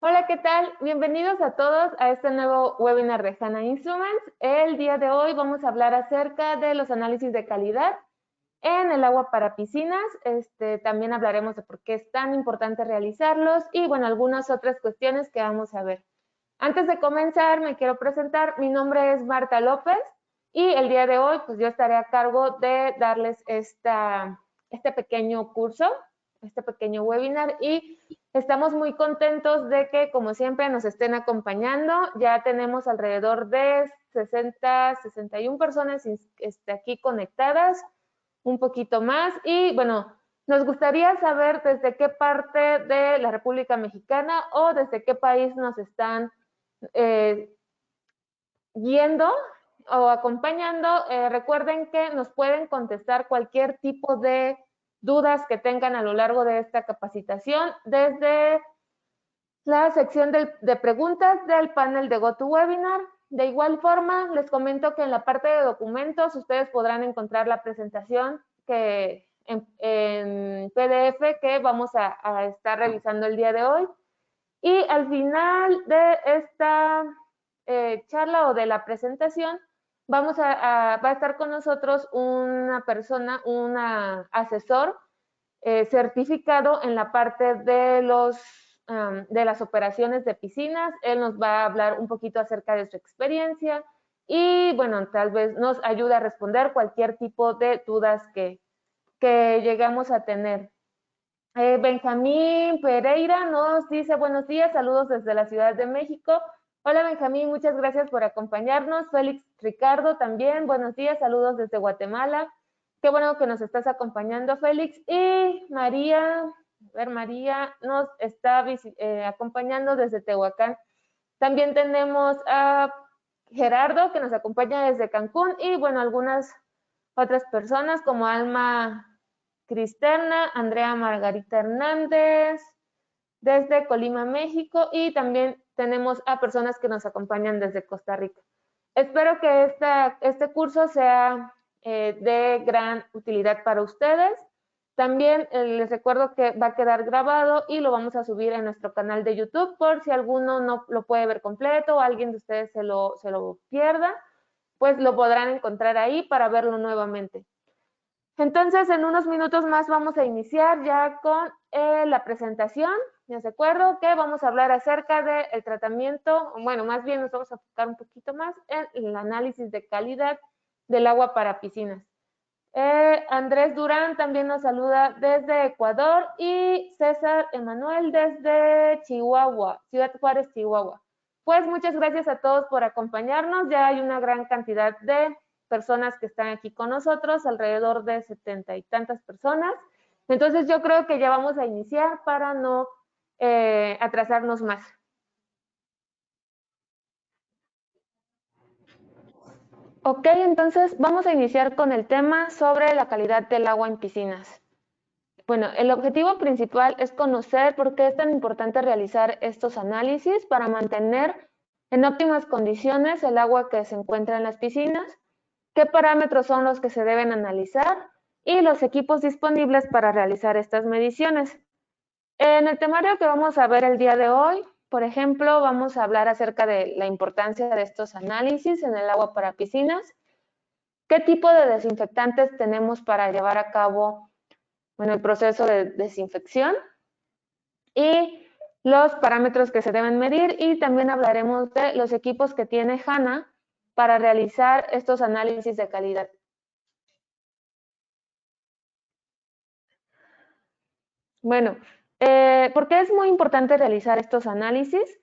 Hola, ¿qué tal? Bienvenidos a todos a este nuevo webinar de HANA Instruments. El día de hoy vamos a hablar acerca de los análisis de calidad en el agua para piscinas. También hablaremos de por qué es tan importante realizarlos y, bueno, algunas otras cuestiones que vamos a ver. Antes de comenzar, me quiero presentar. Mi nombre es Marta López y el día de hoy, pues yo estaré a cargo de darles este pequeño curso, este pequeño webinar, y estamos muy contentos de que, como siempre, nos estén acompañando. Ya tenemos alrededor de 61 personas aquí conectadas, un poquito más. Y bueno, nos gustaría saber desde qué parte de la República Mexicana o desde qué país nos están yendo o acompañando. Recuerden que nos pueden contestar cualquier tipo de dudas que tengan a lo largo de esta capacitación desde la sección de preguntas del panel de GoToWebinar. De igual forma, les comento que en la parte de documentos ustedes podrán encontrar la presentación que en PDF que vamos a estar revisando el día de hoy. Y al final de esta charla o de la presentación, va a estar con nosotros una persona, un asesor certificado en la parte de las operaciones de piscinas. Él nos va a hablar un poquito acerca de su experiencia y, bueno, tal vez nos ayude a responder cualquier tipo de dudas que llegamos a tener. Benjamín Pereira nos dice buenos días, saludos desde la Ciudad de México. Hola Benjamín, muchas gracias por acompañarnos. Félix Ricardo también, buenos días, saludos desde Guatemala. Qué bueno que nos estás acompañando, Félix. Y María nos está acompañando desde Tehuacán. También tenemos a Gerardo que nos acompaña desde Cancún y, bueno, algunas otras personas como Alma Cristerna, Andrea Margarita Hernández, desde Colima, México, y también tenemos a personas que nos acompañan desde Costa Rica. Espero que este curso sea de gran utilidad para ustedes. También les recuerdo que va a quedar grabado y lo vamos a subir en nuestro canal de YouTube por si alguno no lo puede ver completo o alguien de ustedes se lo pierda, pues lo podrán encontrar ahí para verlo nuevamente. Entonces, en unos minutos más vamos a iniciar ya con la presentación. Les recuerdo que vamos a hablar acerca del tratamiento, bueno, más bien nos vamos a enfocar un poquito más en el análisis de calidad del agua para piscinas. Andrés Durán también nos saluda desde Ecuador y César Emanuel desde Chihuahua, Ciudad Juárez, Chihuahua. Pues muchas gracias a todos por acompañarnos. Ya hay una gran cantidad de personas que están aquí con nosotros, alrededor de 70 y tantas personas. Entonces yo creo que ya vamos a iniciar para no atrasarnos más. Ok, entonces vamos a iniciar con el tema sobre la calidad del agua en piscinas. Bueno, el objetivo principal es conocer por qué es tan importante realizar estos análisis para mantener en óptimas condiciones el agua que se encuentra en las piscinas, qué parámetros son los que se deben analizar y los equipos disponibles para realizar estas mediciones. En el temario que vamos a ver el día de hoy, por ejemplo, vamos a hablar acerca de la importancia de estos análisis en el agua para piscinas, qué tipo de desinfectantes tenemos para llevar a cabo, bueno, el proceso de desinfección y los parámetros que se deben medir, y también hablaremos de los equipos que tiene HANA para realizar estos análisis de calidad. Bueno, ¿por qué es muy importante realizar estos análisis?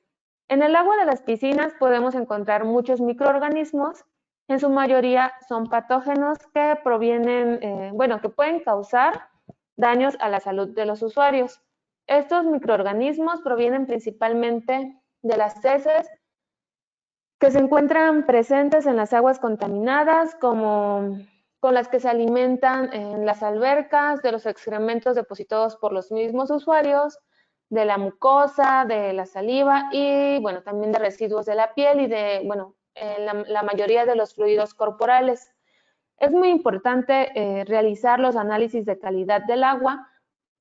En el agua de las piscinas podemos encontrar muchos microorganismos, en su mayoría son patógenos que provienen, que pueden causar daños a la salud de los usuarios. Estos microorganismos provienen principalmente de las heces que se encuentran presentes en las aguas contaminadas, como con las que se alimentan en las albercas, de los excrementos depositados por los mismos usuarios, de la mucosa, de la saliva y, bueno, también de residuos de la piel y de, bueno, la mayoría de los fluidos corporales. Es muy importante realizar los análisis de calidad del agua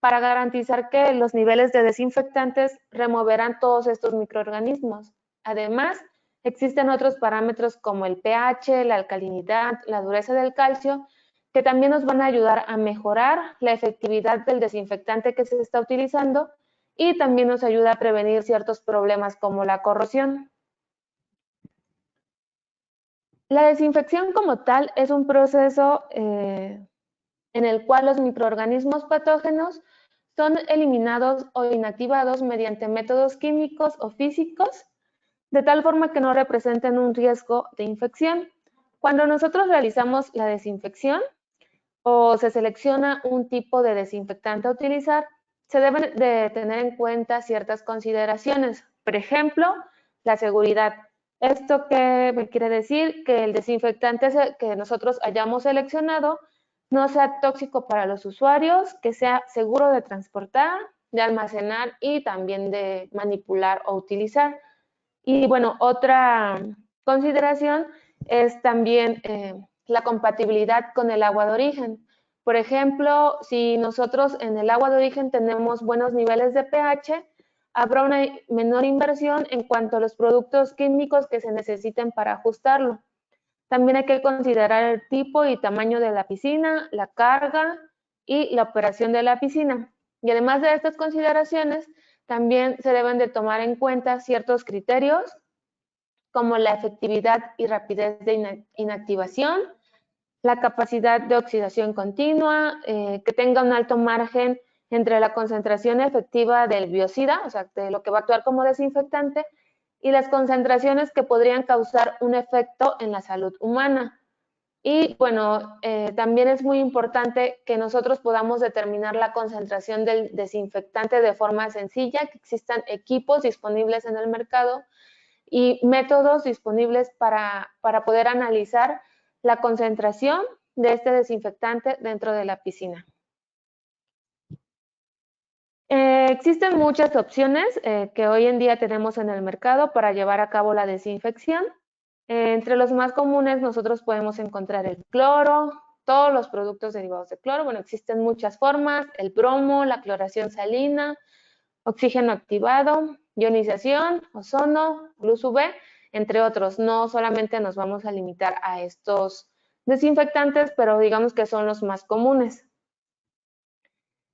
para garantizar que los niveles de desinfectantes removerán todos estos microorganismos. Además, existen otros parámetros como el pH, la alcalinidad, la dureza del calcio, que también nos van a ayudar a mejorar la efectividad del desinfectante que se está utilizando y también nos ayuda a prevenir ciertos problemas como la corrosión. La desinfección como tal es un proceso en el cual los microorganismos patógenos son eliminados o inactivados mediante métodos químicos o físicos, de tal forma que no representen un riesgo de infección. Cuando nosotros realizamos la desinfección o se selecciona un tipo de desinfectante a utilizar, se deben de tener en cuenta ciertas consideraciones. Por ejemplo, la seguridad. ¿Esto qué me quiere decir? Que el desinfectante que nosotros hayamos seleccionado no sea tóxico para los usuarios, que sea seguro de transportar, de almacenar y también de manipular o utilizar. Y bueno, otra consideración es también la compatibilidad con el agua de origen. Por ejemplo, si nosotros en el agua de origen tenemos buenos niveles de pH, habrá una menor inversión en cuanto a los productos químicos que se necesiten para ajustarlo. También hay que considerar el tipo y tamaño de la piscina, la carga y la operación de la piscina. Y además de estas consideraciones, también se deben de tomar en cuenta ciertos criterios como la efectividad y rapidez de inactivación, la capacidad de oxidación continua, que tenga un alto margen entre la concentración efectiva del biocida, o sea, de lo que va a actuar como desinfectante, y las concentraciones que podrían causar un efecto en la salud humana. Y bueno, también es muy importante que nosotros podamos determinar la concentración del desinfectante de forma sencilla, que existan equipos disponibles en el mercado y métodos disponibles para poder analizar la concentración de este desinfectante dentro de la piscina. Existen muchas opciones que hoy en día tenemos en el mercado para llevar a cabo la desinfección. Entre los más comunes nosotros podemos encontrar el cloro, todos los productos derivados de cloro. Bueno, existen muchas formas, el bromo, la cloración salina, oxígeno activado, ionización, ozono, luz UV, entre otros. No solamente nos vamos a limitar a estos desinfectantes, pero digamos que son los más comunes.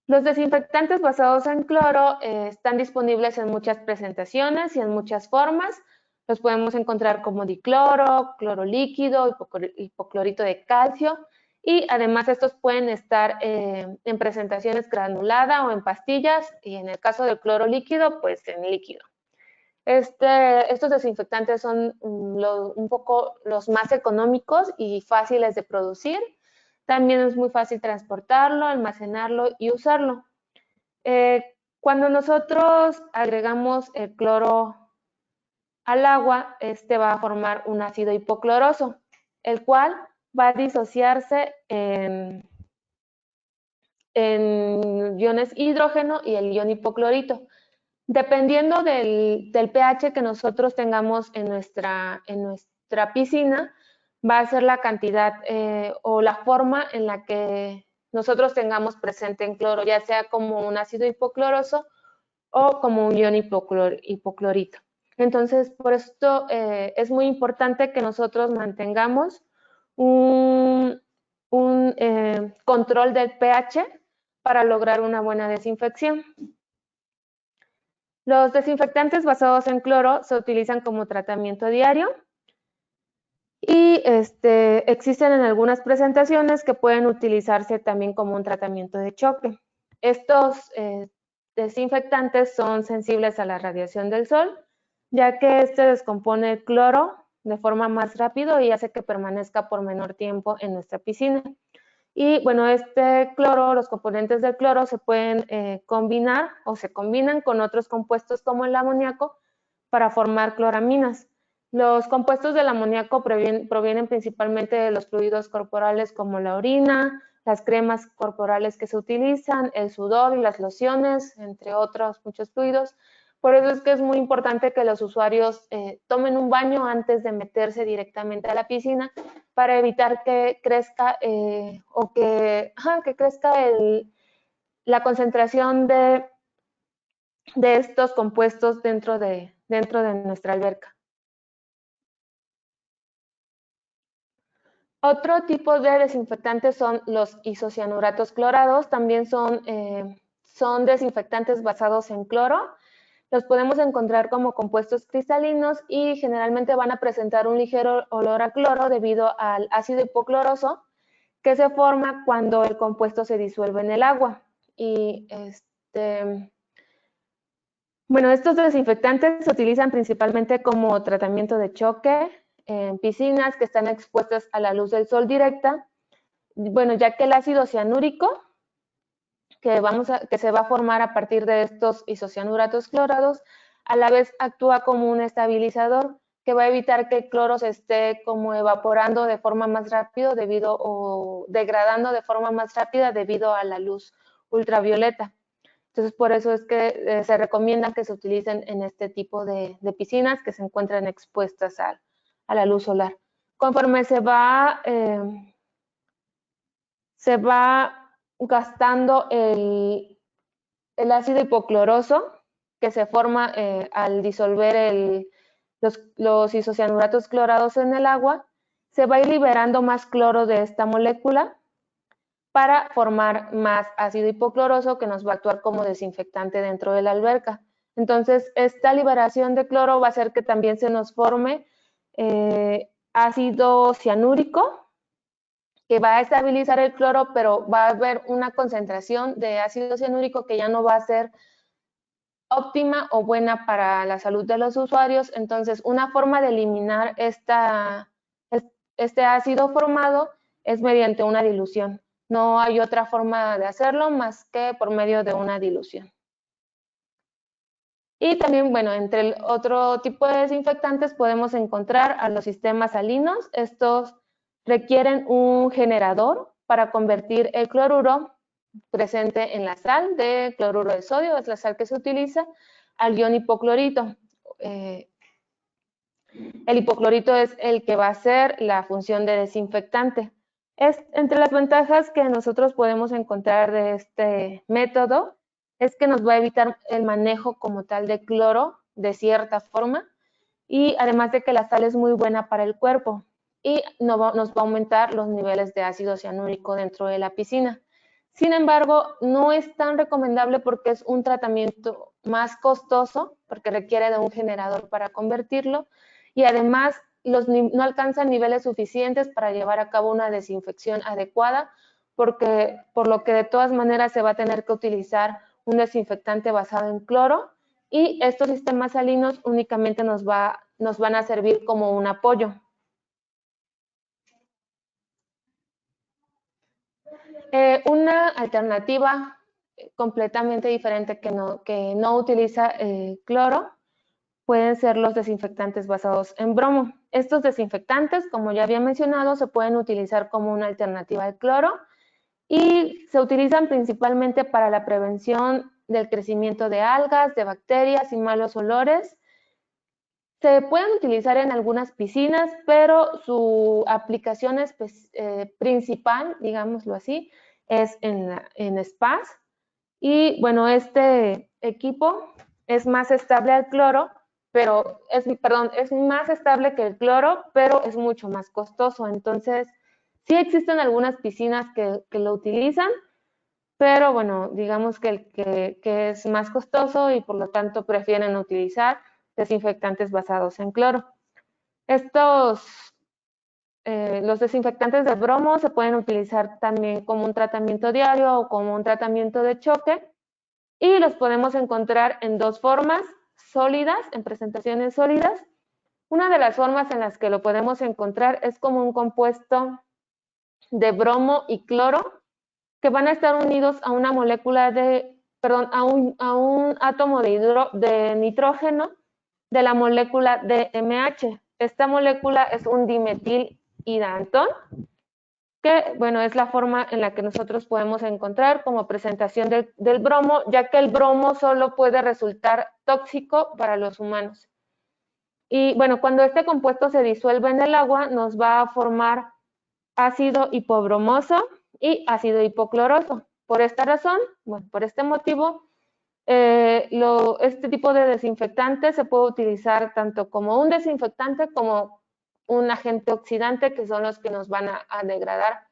Los desinfectantes basados en cloro están disponibles en muchas presentaciones y en muchas formas. Los podemos encontrar como dicloro, cloro líquido, hipoclorito de calcio, y además estos pueden estar en presentaciones granulada o en pastillas, y en el caso del cloro líquido, pues en líquido. Estos desinfectantes son un poco los más económicos y fáciles de producir. También es muy fácil transportarlo, almacenarlo y usarlo. Cuando nosotros agregamos el cloro al agua, este va a formar un ácido hipocloroso, el cual va a disociarse en iones hidrógeno y el ion hipoclorito. Dependiendo del pH que nosotros tengamos en nuestra piscina, va a ser la cantidad o la forma en la que nosotros tengamos presente en cloro, ya sea como un ácido hipocloroso o como un ion hipoclorito. Entonces, por esto es muy importante que nosotros mantengamos un control del pH para lograr una buena desinfección. Los desinfectantes basados en cloro se utilizan como tratamiento diario y existen en algunas presentaciones que pueden utilizarse también como un tratamiento de choque. Estos desinfectantes son sensibles a la radiación del sol, ya que este descompone el cloro de forma más rápido y hace que permanezca por menor tiempo en nuestra piscina. Y bueno, los componentes del cloro se pueden combinar o se combinan con otros compuestos como el amoníaco para formar cloraminas. Los compuestos del amoníaco provienen principalmente de los fluidos corporales como la orina, las cremas corporales que se utilizan, el sudor y las lociones, entre otros muchos fluidos. Por eso es que es muy importante que los usuarios tomen un baño antes de meterse directamente a la piscina para evitar que crezca que crezca la concentración de estos compuestos dentro de nuestra alberca. Otro tipo de desinfectantes son los isocianuratos clorados, también son desinfectantes basados en cloro. Los podemos encontrar como compuestos cristalinos y generalmente van a presentar un ligero olor a cloro debido al ácido hipocloroso que se forma cuando el compuesto se disuelve en el agua. Y bueno, estos desinfectantes se utilizan principalmente como tratamiento de choque en piscinas que están expuestas a la luz del sol directa. Bueno, ya que el ácido cianúrico que se va a formar a partir de estos isocianuratos clorados, a la vez actúa como un estabilizador que va a evitar que el cloro se esté como evaporando de forma más rápida o degradando de forma más rápida debido a la luz ultravioleta. Entonces, por eso es que se recomienda que se utilicen en este tipo de piscinas que se encuentran expuestas a la luz solar. Conforme se va gastando el ácido hipocloroso que se forma al disolver los isocianuratos clorados en el agua, se va a ir liberando más cloro de esta molécula para formar más ácido hipocloroso que nos va a actuar como desinfectante dentro de la alberca. Entonces, esta liberación de cloro va a hacer que también se nos forme ácido cianúrico, que va a estabilizar el cloro, pero va a haber una concentración de ácido cianúrico que ya no va a ser óptima o buena para la salud de los usuarios. Entonces, una forma de eliminar este ácido formado es mediante una dilución. No hay otra forma de hacerlo más que por medio de una dilución. Y también, bueno, entre el otro tipo de desinfectantes podemos encontrar a los sistemas salinos. Estos requieren un generador para convertir el cloruro presente en la sal de cloruro de sodio, es la sal que se utiliza, al ion hipoclorito. El hipoclorito es el que va a hacer la función de desinfectante. Entre las ventajas que nosotros podemos encontrar de este método es que nos va a evitar el manejo como tal de cloro de cierta forma y además de que la sal es muy buena para el cuerpo y nos va a aumentar los niveles de ácido cianúrico dentro de la piscina. Sin embargo, no es tan recomendable porque es un tratamiento más costoso, porque requiere de un generador para convertirlo, y además no alcanzan niveles suficientes para llevar a cabo una desinfección adecuada, por lo que de todas maneras se va a tener que utilizar un desinfectante basado en cloro, y estos sistemas salinos únicamente nos van a servir como un apoyo. Una alternativa completamente diferente que no utiliza cloro pueden ser los desinfectantes basados en bromo. Estos desinfectantes, como ya había mencionado, se pueden utilizar como una alternativa al cloro y se utilizan principalmente para la prevención del crecimiento de algas, de bacterias y malos olores. Se pueden utilizar en algunas piscinas, pero su aplicación principal, digámoslo así, es en spas. Y bueno, este equipo es más estable al cloro, pero es más estable que el cloro, pero es mucho más costoso. Entonces, sí existen algunas piscinas que lo utilizan, pero bueno, digamos que es más costoso y por lo tanto prefieren utilizar desinfectantes basados en cloro. Los desinfectantes de bromo se pueden utilizar también como un tratamiento diario o como un tratamiento de choque y los podemos encontrar en dos formas sólidas, en presentaciones sólidas. Una de las formas en las que lo podemos encontrar es como un compuesto de bromo y cloro que van a estar unidos a una molécula a un átomo de nitrógeno de la molécula de MH. Esta molécula es un dimetilhidratón, que bueno, es la forma en la que nosotros podemos encontrar como presentación del bromo, ya que el bromo solo puede resultar tóxico para los humanos. Y bueno, cuando este compuesto se disuelve en el agua, nos va a formar ácido hipobromoso y ácido hipocloroso. Por esta razón, bueno, por este motivo, este tipo de desinfectante se puede utilizar tanto como un desinfectante como un agente oxidante, que son los que nos van a degradar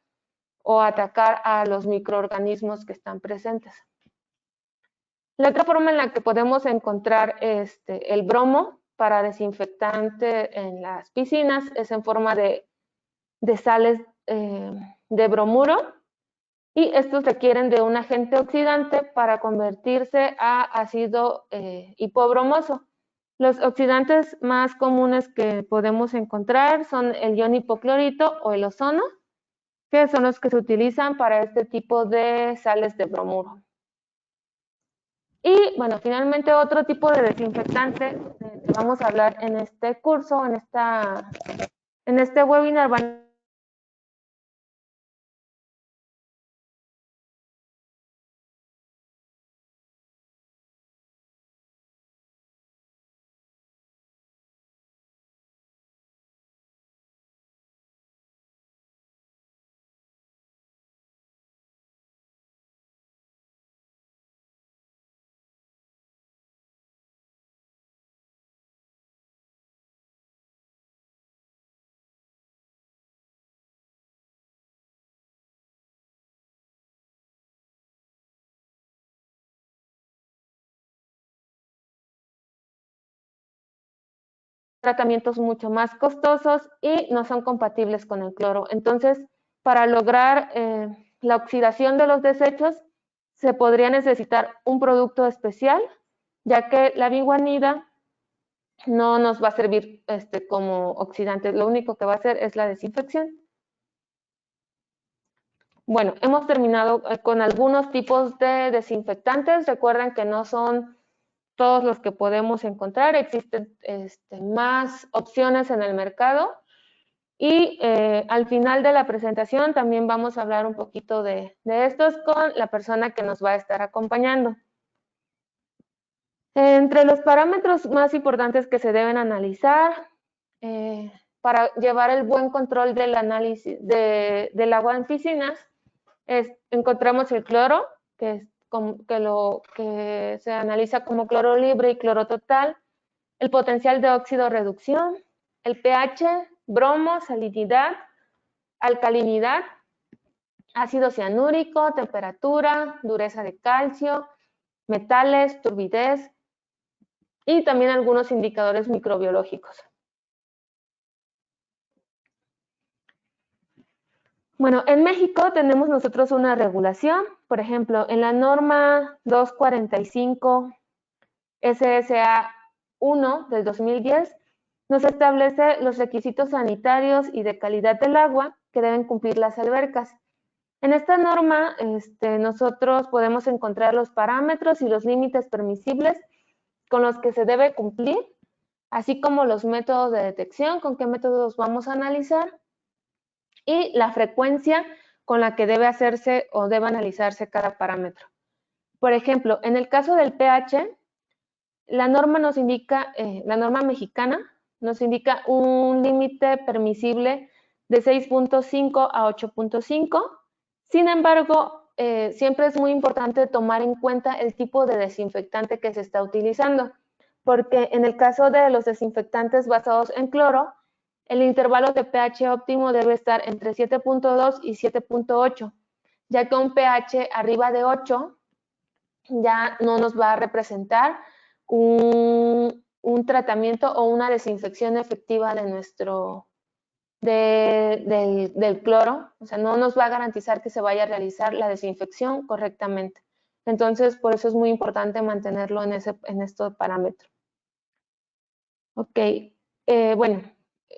o atacar a los microorganismos que están presentes. La otra forma en la que podemos encontrar el bromo para desinfectante en las piscinas es en forma de sales de bromuro, y estos requieren de un agente oxidante para convertirse a ácido hipobromoso. Los oxidantes más comunes que podemos encontrar son el ion hipoclorito o el ozono, que son los que se utilizan para este tipo de sales de bromuro. Y bueno, finalmente otro tipo de desinfectante que vamos a hablar en este curso, en este webinar, van tratamientos mucho más costosos y no son compatibles con el cloro. Entonces, para lograr la oxidación de los desechos, se podría necesitar un producto especial, ya que la biguanida no nos va a servir como oxidante. Lo único que va a hacer es la desinfección. Bueno, hemos terminado con algunos tipos de desinfectantes. Recuerden que no son todos los que podemos encontrar, existen más opciones en el mercado, y al final de la presentación también vamos a hablar un poquito de estos con la persona que nos va a estar acompañando. Entre los parámetros más importantes que se deben analizar para llevar el buen control del análisis del agua en piscinas, encontramos el cloro, que se analiza como cloro libre y cloro total, el potencial de óxido reducción, el pH, bromo, salinidad, alcalinidad, ácido cianúrico, temperatura, dureza de calcio, metales, turbidez y también algunos indicadores microbiológicos. Bueno, en México tenemos nosotros una regulación, por ejemplo, en la norma 245 SSA 1 del 2010, nos establece los requisitos sanitarios y de calidad del agua que deben cumplir las albercas. En esta norma, nosotros podemos encontrar los parámetros y los límites permisibles con los que se debe cumplir, así como los métodos de detección, con qué métodos vamos a analizar, y la frecuencia con la que debe hacerse o debe analizarse cada parámetro. Por ejemplo, en el caso del pH, la norma nos indica, la norma mexicana nos indica un límite permisible de 6.5 a 8.5. Sin embargo, siempre es muy importante tomar en cuenta el tipo de desinfectante que se está utilizando, porque en el caso de los desinfectantes basados en cloro, el intervalo de pH óptimo debe estar entre 7.2 y 7.8, ya que un pH arriba de 8 ya no nos va a representar un tratamiento o una desinfección efectiva de del cloro. O sea, no nos va a garantizar que se vaya a realizar la desinfección correctamente. Entonces, por eso es muy importante mantenerlo en estos parámetros. Ok, bueno,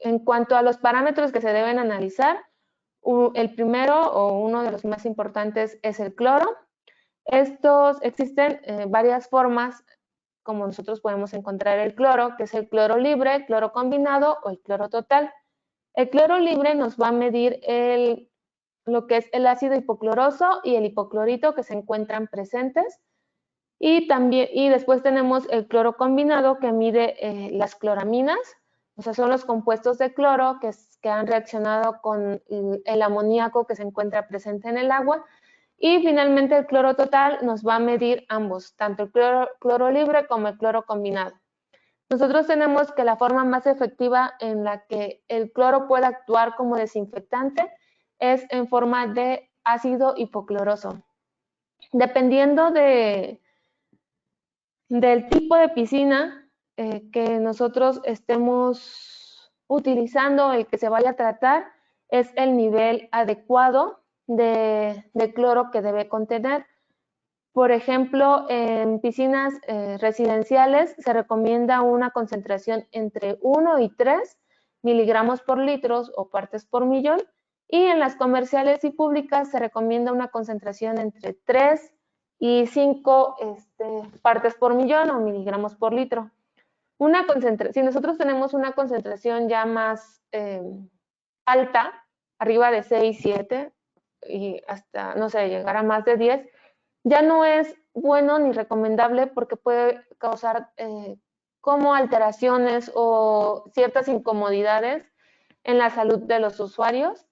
en cuanto a los parámetros que se deben analizar, el primero o uno de los más importantes es el cloro. Existen varias formas como nosotros podemos encontrar el cloro, que es el cloro libre, cloro combinado o el cloro total. El cloro libre nos va a medir lo que es el ácido hipocloroso y el hipoclorito que se encuentran presentes. Y después tenemos el cloro combinado, que mide las cloraminas, o sea, son los compuestos de cloro que han reaccionado con el amoníaco que se encuentra presente en el agua Y finalmente el cloro total nos va a medir ambos, tanto el cloro libre como el cloro combinado. Nosotros tenemos que la forma más efectiva en la que el cloro puede actuar como desinfectante es en forma de ácido hipocloroso. Dependiendo del tipo de piscina que nosotros estemos utilizando, el que se vaya a tratar, es el nivel adecuado de cloro que debe contener. Por ejemplo, en piscinas residenciales se recomienda una concentración entre 1 y 3 miligramos por litro o partes por millón, y en las comerciales y públicas se recomienda una concentración entre 3 y 5 partes por millón o miligramos por litro. Si nosotros tenemos una concentración ya más alta, arriba de 6, 7 y hasta, no sé, llegar a más de 10, ya no es bueno ni recomendable porque puede causar como alteraciones o ciertas incomodidades en la salud de los usuarios.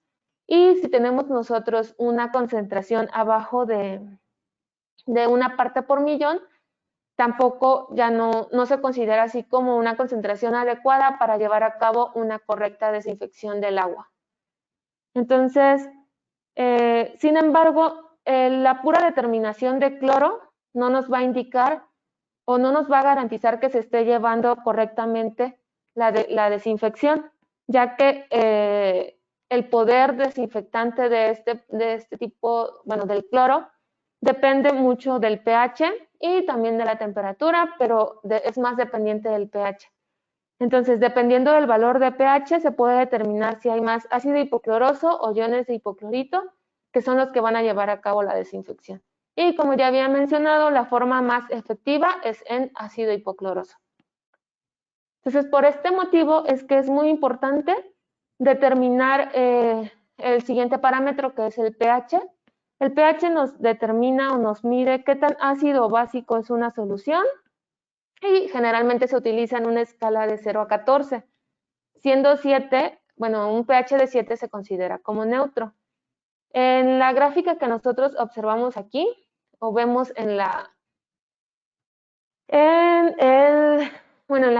Y si tenemos nosotros una concentración abajo de una parte por millón, tampoco ya no se considera así como una concentración adecuada para llevar a cabo una correcta desinfección del agua. Entonces, sin embargo, la pura determinación de cloro no nos va a indicar o no nos va a garantizar que se esté llevando correctamente la desinfección, ya que el poder desinfectante de este tipo, bueno, del cloro, depende mucho del pH y también de la temperatura, pero es más dependiente del pH. Entonces, dependiendo del valor de pH, se puede determinar si hay más ácido hipocloroso o iones de hipoclorito, que son los que van a llevar a cabo la desinfección. Y como ya había mencionado, la forma más efectiva es en ácido hipocloroso. Entonces, por este motivo es que es muy importante determinar el siguiente parámetro, que es el pH. El pH nos determina o nos mide qué tan ácido o básico es una solución, y generalmente se utiliza en una escala de 0 a 14, siendo 7, bueno, un pH de 7 se considera como neutro. En la gráfica que nosotros observamos aquí, o vemos en la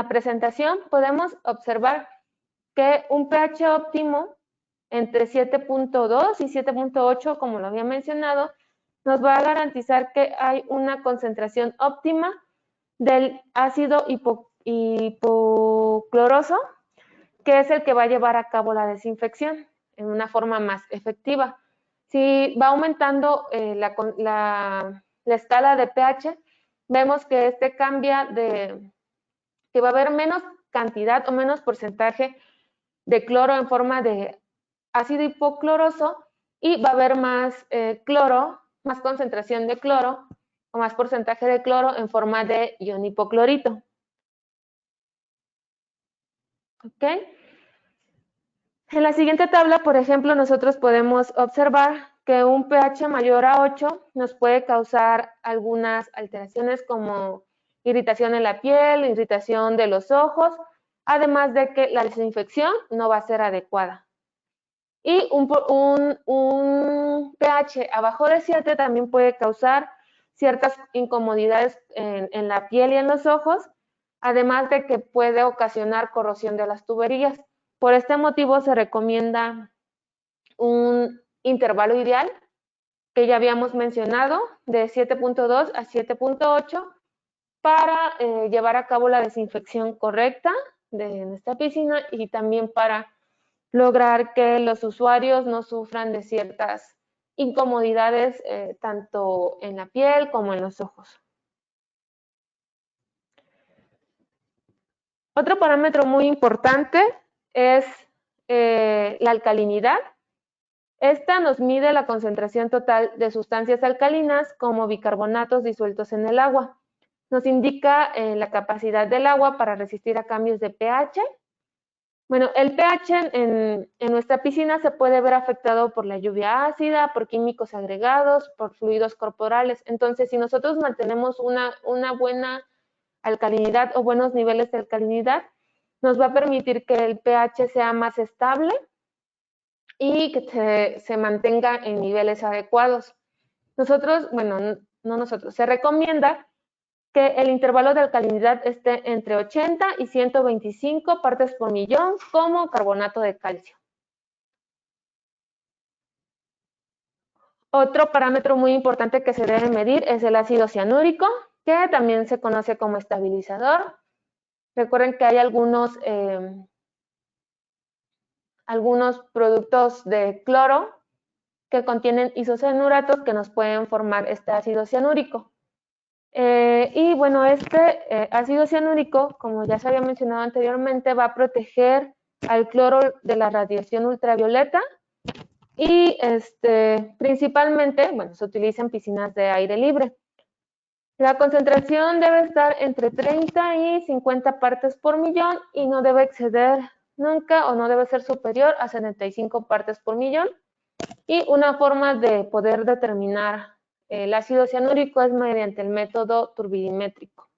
presentación, podemos observar que un pH óptimo entre 7.2 y 7.8, como lo había mencionado, nos va a garantizar que hay una concentración óptima del ácido hipocloroso, que es el que va a llevar a cabo la desinfección en una forma más efectiva. Si va aumentando la escala de pH, vemos que cambia que va a haber menos cantidad o menos porcentaje de cloro en forma de ácido hipocloroso, y va a haber más cloro, más concentración de cloro o más porcentaje de cloro en forma de ion hipoclorito. ¿Ok? En la siguiente tabla, por ejemplo, nosotros podemos observar que un pH mayor a 8 nos puede causar algunas alteraciones como irritación en la piel, irritación de los ojos, además de que la desinfección no va a ser adecuada. Y un pH abajo de 7 también puede causar ciertas incomodidades en la piel y en los ojos, además de que puede ocasionar corrosión de las tuberías. Por este motivo se recomienda un intervalo ideal que ya habíamos mencionado, de 7.2 a 7.8, para llevar a cabo la desinfección correcta de nuestra piscina y también para lograr que los usuarios no sufran de ciertas incomodidades tanto en la piel como en los ojos. Otro parámetro muy importante es la alcalinidad. Esta nos mide la concentración total de sustancias alcalinas como bicarbonatos disueltos en el agua. Nos indica la capacidad del agua para resistir a cambios de pH. Bueno, el pH en nuestra piscina se puede ver afectado por la lluvia ácida, por químicos agregados, por fluidos corporales. Entonces, si nosotros mantenemos una buena alcalinidad o buenos niveles de alcalinidad, nos va a permitir que el pH sea más estable y que se mantenga en niveles adecuados. se recomienda que el intervalo de alcalinidad esté entre 80 y 125 partes por millón como carbonato de calcio. Otro parámetro muy importante que se debe medir es el ácido cianúrico, que también se conoce como estabilizador. Recuerden que hay algunos productos de cloro que contienen isocianuratos que nos pueden formar este ácido cianúrico. Y bueno, este ácido cianúrico, como ya se había mencionado anteriormente, va a proteger al cloro de la radiación ultravioleta y principalmente, bueno, se utiliza en piscinas de aire libre. La concentración debe estar entre 30 y 50 partes por millón y no debe exceder nunca o no debe ser superior a 75 partes por millón. Y una forma de poder determinar el ácido cianúrico es mediante el método turbidimétrico.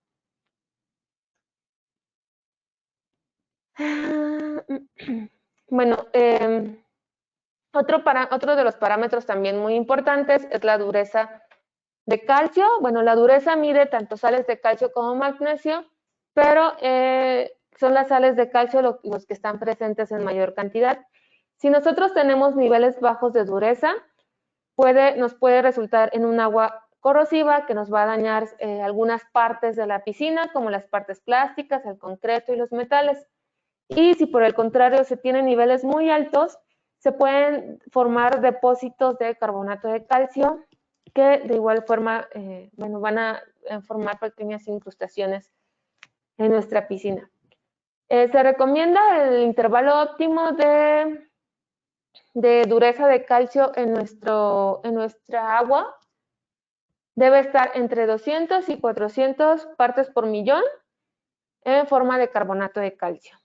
Bueno, otro de los parámetros también muy importantes es la dureza de calcio. Bueno, la dureza mide tanto sales de calcio como magnesio, pero son las sales de calcio los que están presentes en mayor cantidad. Si nosotros tenemos niveles bajos de dureza, nos puede resultar en un agua corrosiva que nos va a dañar algunas partes de la piscina, como las partes plásticas, el concreto y los metales. Y si por el contrario se tienen niveles muy altos, se pueden formar depósitos de carbonato de calcio que de igual forma van a formar pequeñas incrustaciones en nuestra piscina. Se recomienda el intervalo óptimo de dureza de calcio en nuestra agua. Debe estar entre 200 y 400 partes por millón en forma de carbonato de calcio.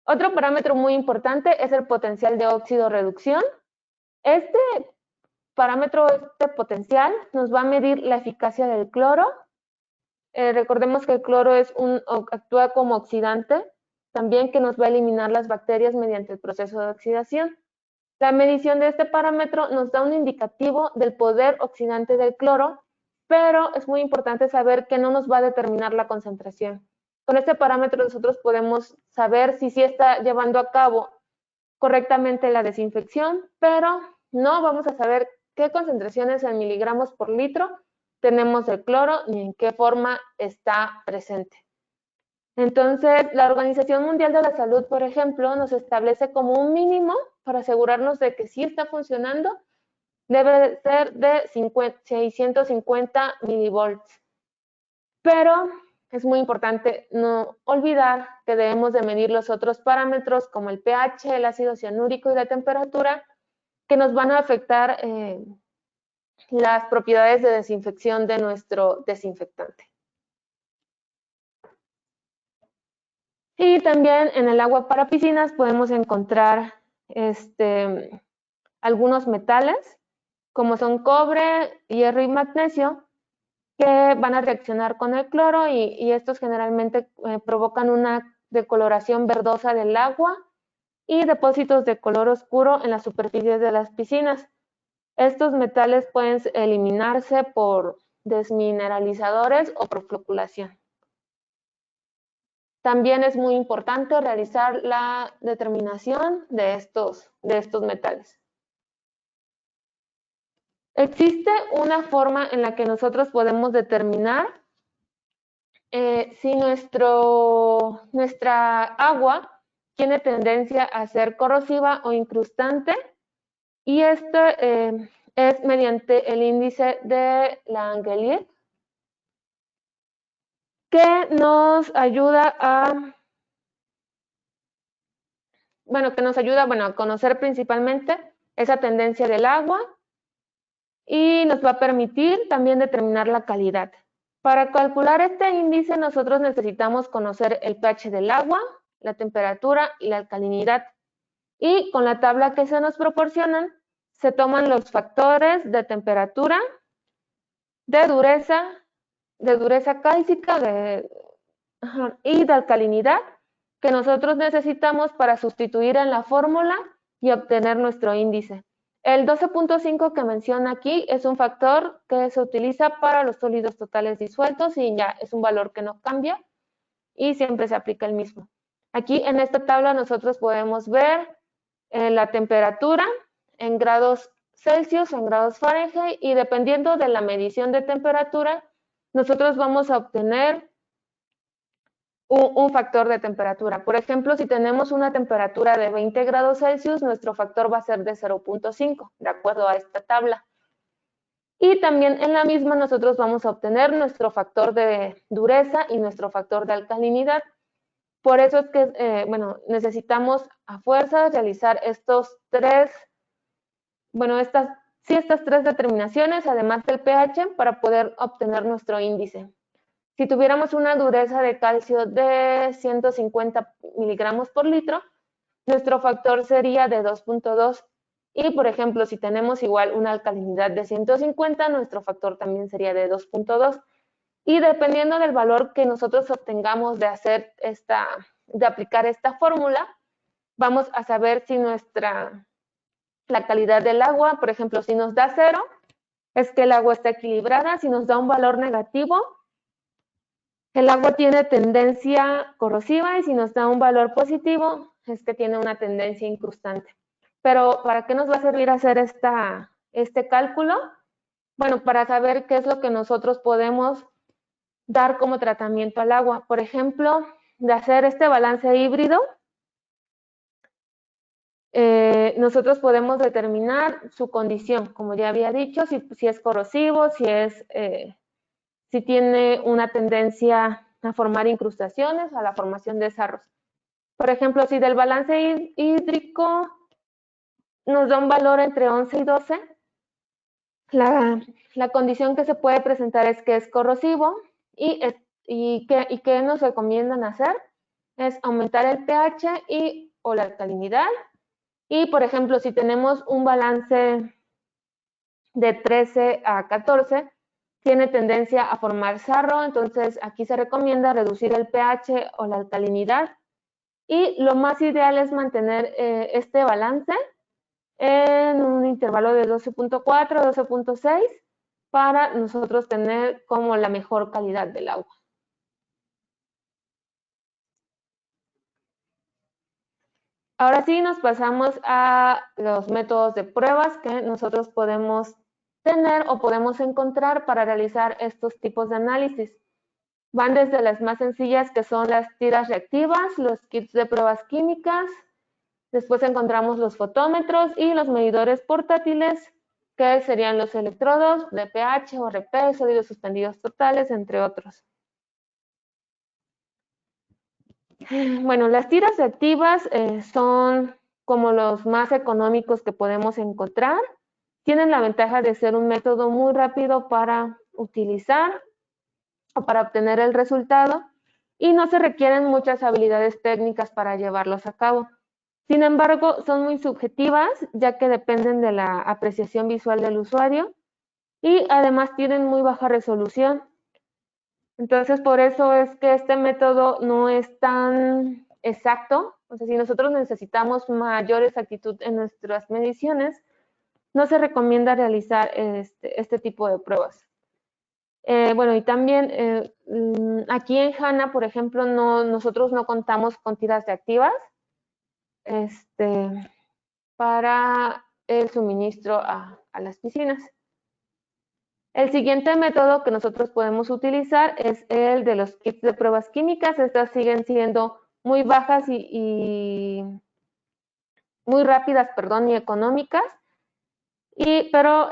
Otro parámetro muy importante es el potencial de óxido-reducción. Este parámetro, este potencial, nos va a medir la eficacia del cloro. Recordemos que el cloro actúa como oxidante, también que nos va a eliminar las bacterias mediante el proceso de oxidación. La medición de este parámetro nos da un indicativo del poder oxidante del cloro, pero es muy importante saber que no nos va a determinar la concentración. Con este parámetro nosotros podemos saber si sí está llevando a cabo correctamente la desinfección, pero no vamos a saber qué concentraciones en miligramos por litro tenemos del cloro ni en qué forma está presente. Entonces, la Organización Mundial de la Salud, por ejemplo, nos establece como un mínimo para asegurarnos de que sí está funcionando, debe ser de 650 milivolts. Pero es muy importante no olvidar que debemos de medir los otros parámetros como el pH, el ácido cianúrico y la temperatura, que nos van a afectar las propiedades de desinfección de nuestro desinfectante. Y también en el agua para piscinas podemos encontrar algunos metales, como son cobre, hierro y magnesio, que van a reaccionar con el cloro y estos generalmente provocan una decoloración verdosa del agua y depósitos de color oscuro en las superficies de las piscinas. Estos metales pueden eliminarse por desmineralizadores o por floculación. También es muy importante realizar la determinación de estos metales. Existe una forma en la que nosotros podemos determinar si nuestra agua tiene tendencia a ser corrosiva o incrustante, y esto es mediante el índice de Langelier, que nos ayuda a conocer principalmente esa tendencia del agua y nos va a permitir también determinar la calidad. Para calcular este índice nosotros necesitamos conocer el pH del agua, la temperatura y la alcalinidad. Y con la tabla que se nos proporcionan se toman los factores de temperatura, de dureza cálcica y de alcalinidad que nosotros necesitamos para sustituir en la fórmula y obtener nuestro índice. El 12.5 que menciona aquí es un factor que se utiliza para los sólidos totales disueltos y ya es un valor que no cambia y siempre se aplica el mismo. Aquí en esta tabla nosotros podemos ver la temperatura en grados Celsius, en grados Fahrenheit, y dependiendo de la medición de temperatura, nosotros vamos a obtener un factor de temperatura. Por ejemplo, si tenemos una temperatura de 20 grados Celsius, nuestro factor va a ser de 0.5, de acuerdo a esta tabla. Y también en la misma nosotros vamos a obtener nuestro factor de dureza y nuestro factor de alcalinidad. Por eso es que, necesitamos a fuerza realizar estos tres, estas tres determinaciones, además del pH, para poder obtener nuestro índice. Si tuviéramos una dureza de calcio de 150 miligramos por litro, nuestro factor sería de 2.2. Y, por ejemplo, si tenemos igual una alcalinidad de 150, nuestro factor también sería de 2.2. Y dependiendo del valor que nosotros obtengamos de aplicar esta fórmula, vamos a saber si la calidad del agua, por ejemplo, si nos da 0, es que el agua está equilibrada. Si nos da un valor negativo, el agua tiene tendencia corrosiva, y si nos da un valor positivo, es que tiene una tendencia incrustante. Pero, ¿para qué nos va a servir hacer este cálculo? Bueno, para saber qué es lo que nosotros podemos dar como tratamiento al agua. Por ejemplo, de hacer este balance híbrido, nosotros podemos determinar su condición, como ya había dicho, si es corrosivo, si tiene una tendencia a formar incrustaciones, a la formación de sarros. Por ejemplo, si del balance hídrico nos da un valor entre 11 y 12, la condición que se puede presentar es que es corrosivo, y ¿qué nos recomiendan hacer? Es aumentar el pH o la alcalinidad. Y, por ejemplo, si tenemos un balance de 13 a 14, tiene tendencia a formar sarro, entonces aquí se recomienda reducir el pH o la alcalinidad. Y lo más ideal es mantener este balance en un intervalo de 12.4 a 12.6 para nosotros tener como la mejor calidad del agua. Ahora sí nos pasamos a los métodos de pruebas que nosotros podemos tener o podemos encontrar para realizar estos tipos de análisis. Van desde las más sencillas, que son las tiras reactivas, los kits de pruebas químicas. Después encontramos los fotómetros y los medidores portátiles, que serían los electrodos de pH, ORP, sólidos suspendidos totales, entre otros. Bueno, las tiras reactivas son como los más económicos que podemos encontrar. Tienen la ventaja de ser un método muy rápido para utilizar o para obtener el resultado, y no se requieren muchas habilidades técnicas para llevarlos a cabo. Sin embargo, son muy subjetivas, ya que dependen de la apreciación visual del usuario, y además tienen muy baja resolución. Entonces, por eso es que este método no es tan exacto. O sea, si nosotros necesitamos mayor exactitud en nuestras mediciones, no se recomienda realizar este tipo de pruebas. Y también aquí en HANA, por ejemplo, nosotros no contamos con tiras reactivas para el suministro a las piscinas. El siguiente método que nosotros podemos utilizar es el de los kits de pruebas químicas. Estas siguen siendo muy bajas y muy rápidas, y económicas, pero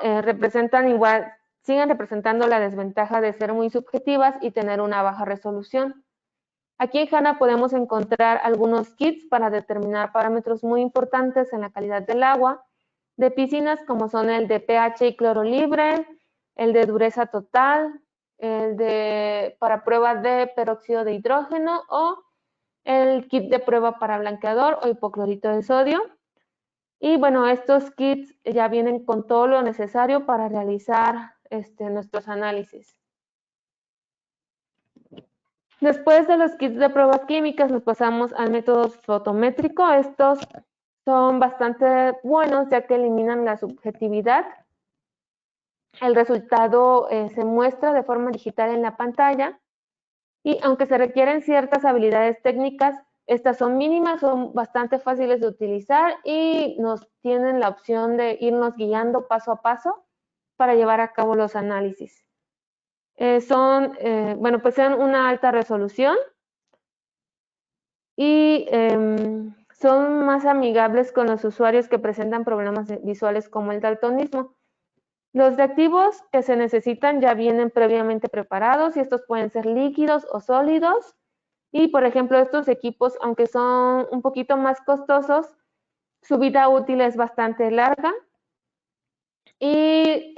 siguen representando la desventaja de ser muy subjetivas y tener una baja resolución. Aquí en HANA podemos encontrar algunos kits para determinar parámetros muy importantes en la calidad del agua de piscinas, como son el de pH y cloro libre, el de dureza total, para prueba de peróxido de hidrógeno, o el kit de prueba para blanqueador o hipoclorito de sodio. Y bueno, estos kits ya vienen con todo lo necesario para realizar nuestros análisis. Después de los kits de pruebas químicas, nos pasamos al método fotométrico. Estos son bastante buenos ya que eliminan la subjetividad. El resultado se muestra de forma digital en la pantalla y aunque se requieren ciertas habilidades técnicas, estas son mínimas, son bastante fáciles de utilizar y nos tienen la opción de irnos guiando paso a paso para llevar a cabo los análisis. Bueno, pues tienen una alta resolución y son más amigables con los usuarios que presentan problemas visuales como el daltonismo. Los reactivos que se necesitan ya vienen previamente preparados y estos pueden ser líquidos o sólidos. Y, por ejemplo, estos equipos, aunque son un poquito más costosos, su vida útil es bastante larga. Y,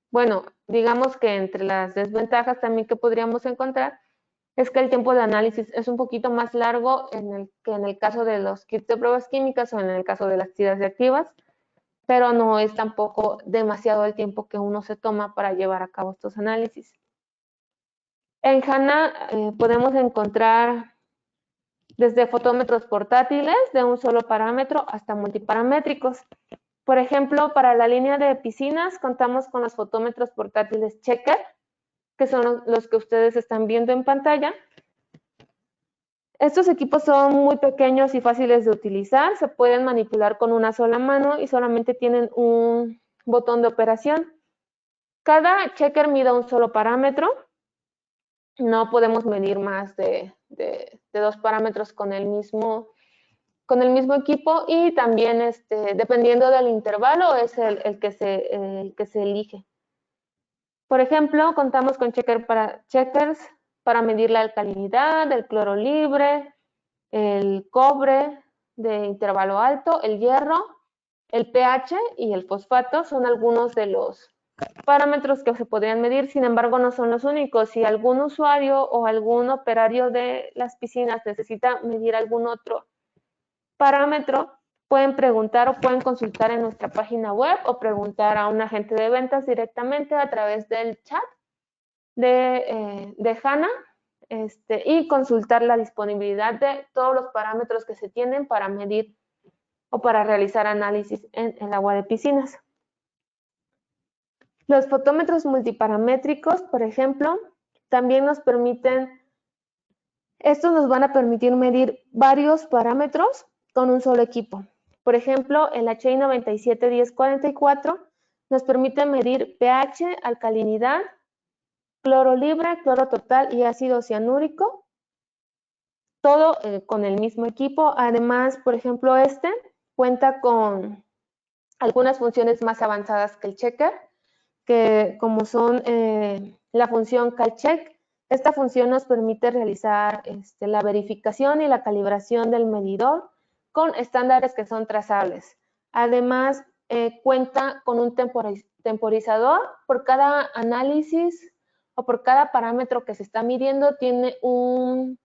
bueno, digamos que entre las desventajas también que podríamos encontrar es que el tiempo de análisis es un poquito más largo que en el caso de los kits de pruebas químicas o en el caso de las tiras reactivas, pero no es tampoco demasiado el tiempo que uno se toma para llevar a cabo estos análisis. En HANA podemos encontrar desde fotómetros portátiles de un solo parámetro hasta multiparamétricos. Por ejemplo, para la línea de piscinas contamos con los fotómetros portátiles Checker, que son los que ustedes están viendo en pantalla. Estos equipos son muy pequeños y fáciles de utilizar, se pueden manipular con una sola mano y solamente tienen un botón de operación. Cada checker mide un solo parámetro, no podemos medir más de 2 parámetros con el mismo equipo y también dependiendo del intervalo es el que se elige. Por ejemplo, contamos con checkers para medir la alcalinidad, el cloro libre, el cobre de intervalo alto, el hierro, el pH y el fosfato son algunos de los parámetros que se podrían medir, sin embargo no son los únicos. Si algún usuario o algún operario de las piscinas necesita medir algún otro parámetro, pueden preguntar o pueden consultar en nuestra página web o preguntar a un agente de ventas directamente a través del chat de HANA y consultar la disponibilidad de todos los parámetros que se tienen para medir o para realizar análisis en el agua de piscinas. Los fotómetros multiparamétricos, por ejemplo, también estos nos van a permitir medir varios parámetros con un solo equipo. Por ejemplo, el HI 971044 nos permite medir pH, alcalinidad, cloro libre, cloro total y ácido cianúrico, todo con el mismo equipo. Además, por ejemplo, cuenta con algunas funciones más avanzadas que el checker, que como son la función CalCheck. Esta función nos permite realizar la verificación y la calibración del medidor con estándares que son trazables. Además, cuenta con un temporizador. Por cada análisis o por cada parámetro que se está midiendo tiene un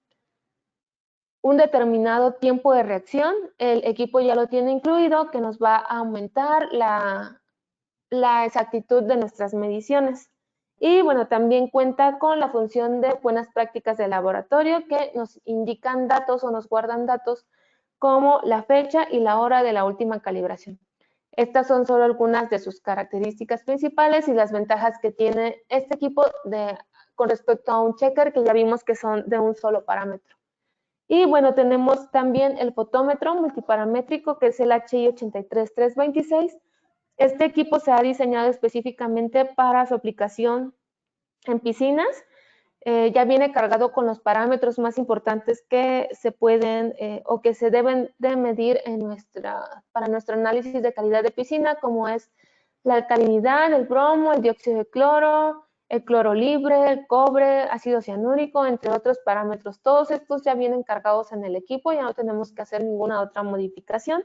determinado tiempo de reacción. El equipo ya lo tiene incluido, que nos va a aumentar la exactitud de nuestras mediciones. Y bueno, también cuenta con la función de buenas prácticas de laboratorio que nos indican datos o nos guardan datos como la fecha y la hora de la última calibración. Estas son solo algunas de sus características principales y las ventajas que tiene este equipo con respecto a un checker que ya vimos que son de un solo parámetro. Y bueno, tenemos también el fotómetro multiparamétrico que es el HI 83326. Este equipo se ha diseñado específicamente para su aplicación en piscinas. Ya viene cargado con los parámetros más importantes que se pueden o que se deben de medir para nuestro análisis de calidad de piscina, como es la alcalinidad, el bromo, el dióxido de cloro, el cloro libre, el cobre, ácido cianúrico, entre otros parámetros. Todos estos ya vienen cargados en el equipo, ya no tenemos que hacer ninguna otra modificación.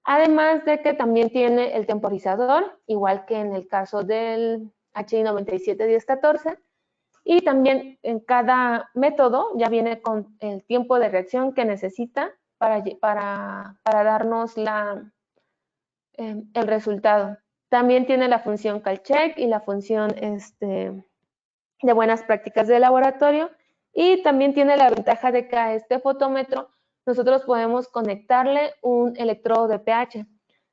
Además de que también tiene el temporizador, igual que en el caso del HI 971014. Y también en cada método ya viene con el tiempo de reacción que necesita para darnos el resultado. También tiene la función CalCheck y la función de buenas prácticas de laboratorio. Y también tiene la ventaja de que a este fotómetro nosotros podemos conectarle un electrodo de pH.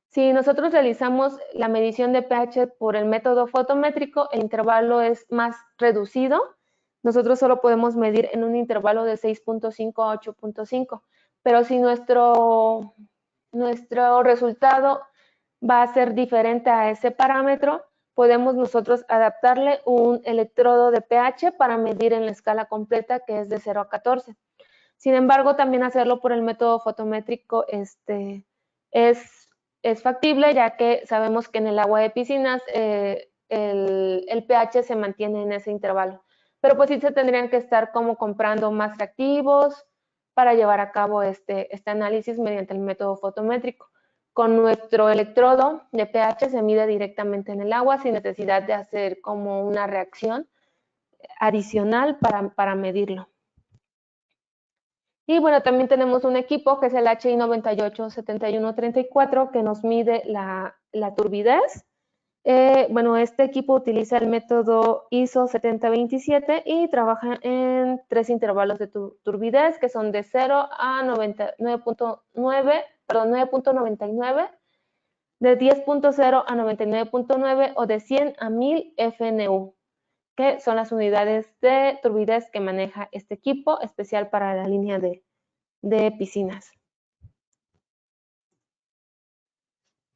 Si nosotros realizamos la medición de pH por el método fotométrico, el intervalo es más reducido. Nosotros solo podemos medir en un intervalo de 6.5 a 8.5, pero si nuestro resultado va a ser diferente a ese parámetro, podemos nosotros adaptarle un electrodo de pH para medir en la escala completa, que es de 0 a 14. Sin embargo, también hacerlo por el método fotométrico es factible, ya que sabemos que en el agua de piscinas el pH se mantiene en ese intervalo. Pero pues sí se tendrían que estar como comprando más reactivos para llevar a cabo este análisis mediante el método fotométrico. Con nuestro electrodo de pH se mide directamente en el agua sin necesidad de hacer como una reacción adicional para medirlo. Y bueno, también tenemos un equipo que es el HI 987134 que nos mide la turbidez. Bueno, este equipo utiliza el método ISO 7027 y trabaja en 3 intervalos de turbidez que son de 0 a 9.99, de 10.0 a 99.9 o de 100 a 1000 FNU, que son las unidades de turbidez que maneja este equipo especial para la línea de piscinas.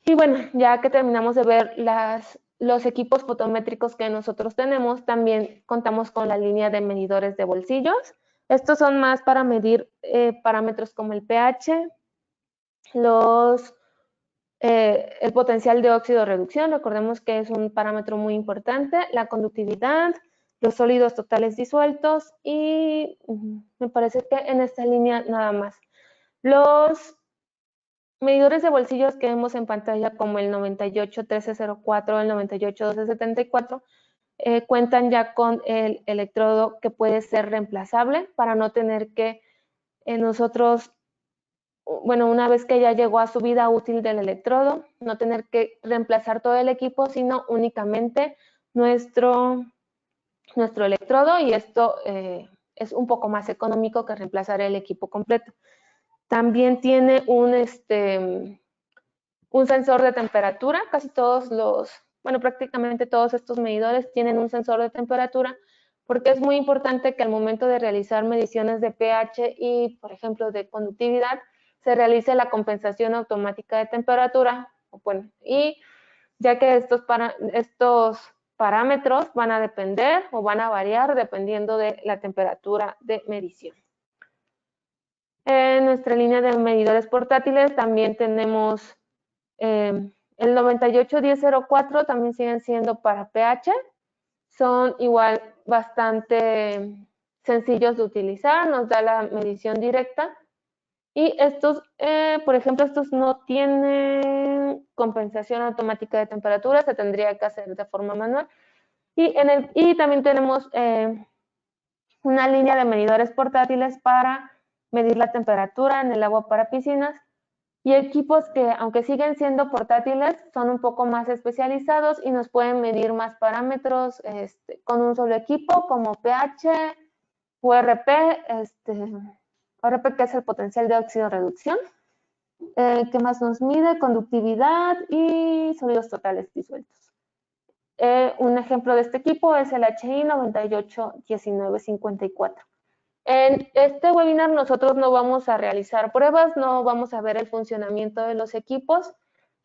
Y bueno, ya que terminamos de ver los equipos fotométricos que nosotros tenemos, también contamos con la línea de medidores de bolsillos. Estos son más para medir parámetros como el pH, el potencial de óxido reducción, recordemos que es un parámetro muy importante, la conductividad, los sólidos totales disueltos y me parece que en esta línea nada más. Los medidores de bolsillos que vemos en pantalla como el 981304, el 981274, cuentan ya con el electrodo que puede ser reemplazable para no tener que nosotros, bueno, una vez que ya llegó a su vida útil del electrodo, no tener que reemplazar todo el equipo, sino únicamente nuestro electrodo, y esto es un poco más económico que reemplazar el equipo completo. También tiene un sensor de temperatura. Casi todos prácticamente todos estos medidores tienen un sensor de temperatura, porque es muy importante que al momento de realizar mediciones de pH y, por ejemplo, de conductividad, se realice la compensación automática de temperatura, y ya que estos parámetros van a depender o van a variar dependiendo de la temperatura de medición. En nuestra línea de medidores portátiles también tenemos el 981004, también siguen siendo para pH. Son igual bastante sencillos de utilizar, nos da la medición directa. Y estos, por ejemplo, estos no tienen compensación automática de temperatura, se tendría que hacer de forma manual. Y también tenemos una línea de medidores portátiles para medir la temperatura en el agua para piscinas, y equipos que, aunque siguen siendo portátiles, son un poco más especializados y nos pueden medir más parámetros con un solo equipo, como pH, URP, URP que es el potencial de óxido reducción, ¿qué más nos mide? Conductividad y sólidos totales disueltos. Un ejemplo de este equipo es el HI 981954. En este webinar nosotros no vamos a realizar pruebas, no vamos a ver el funcionamiento de los equipos,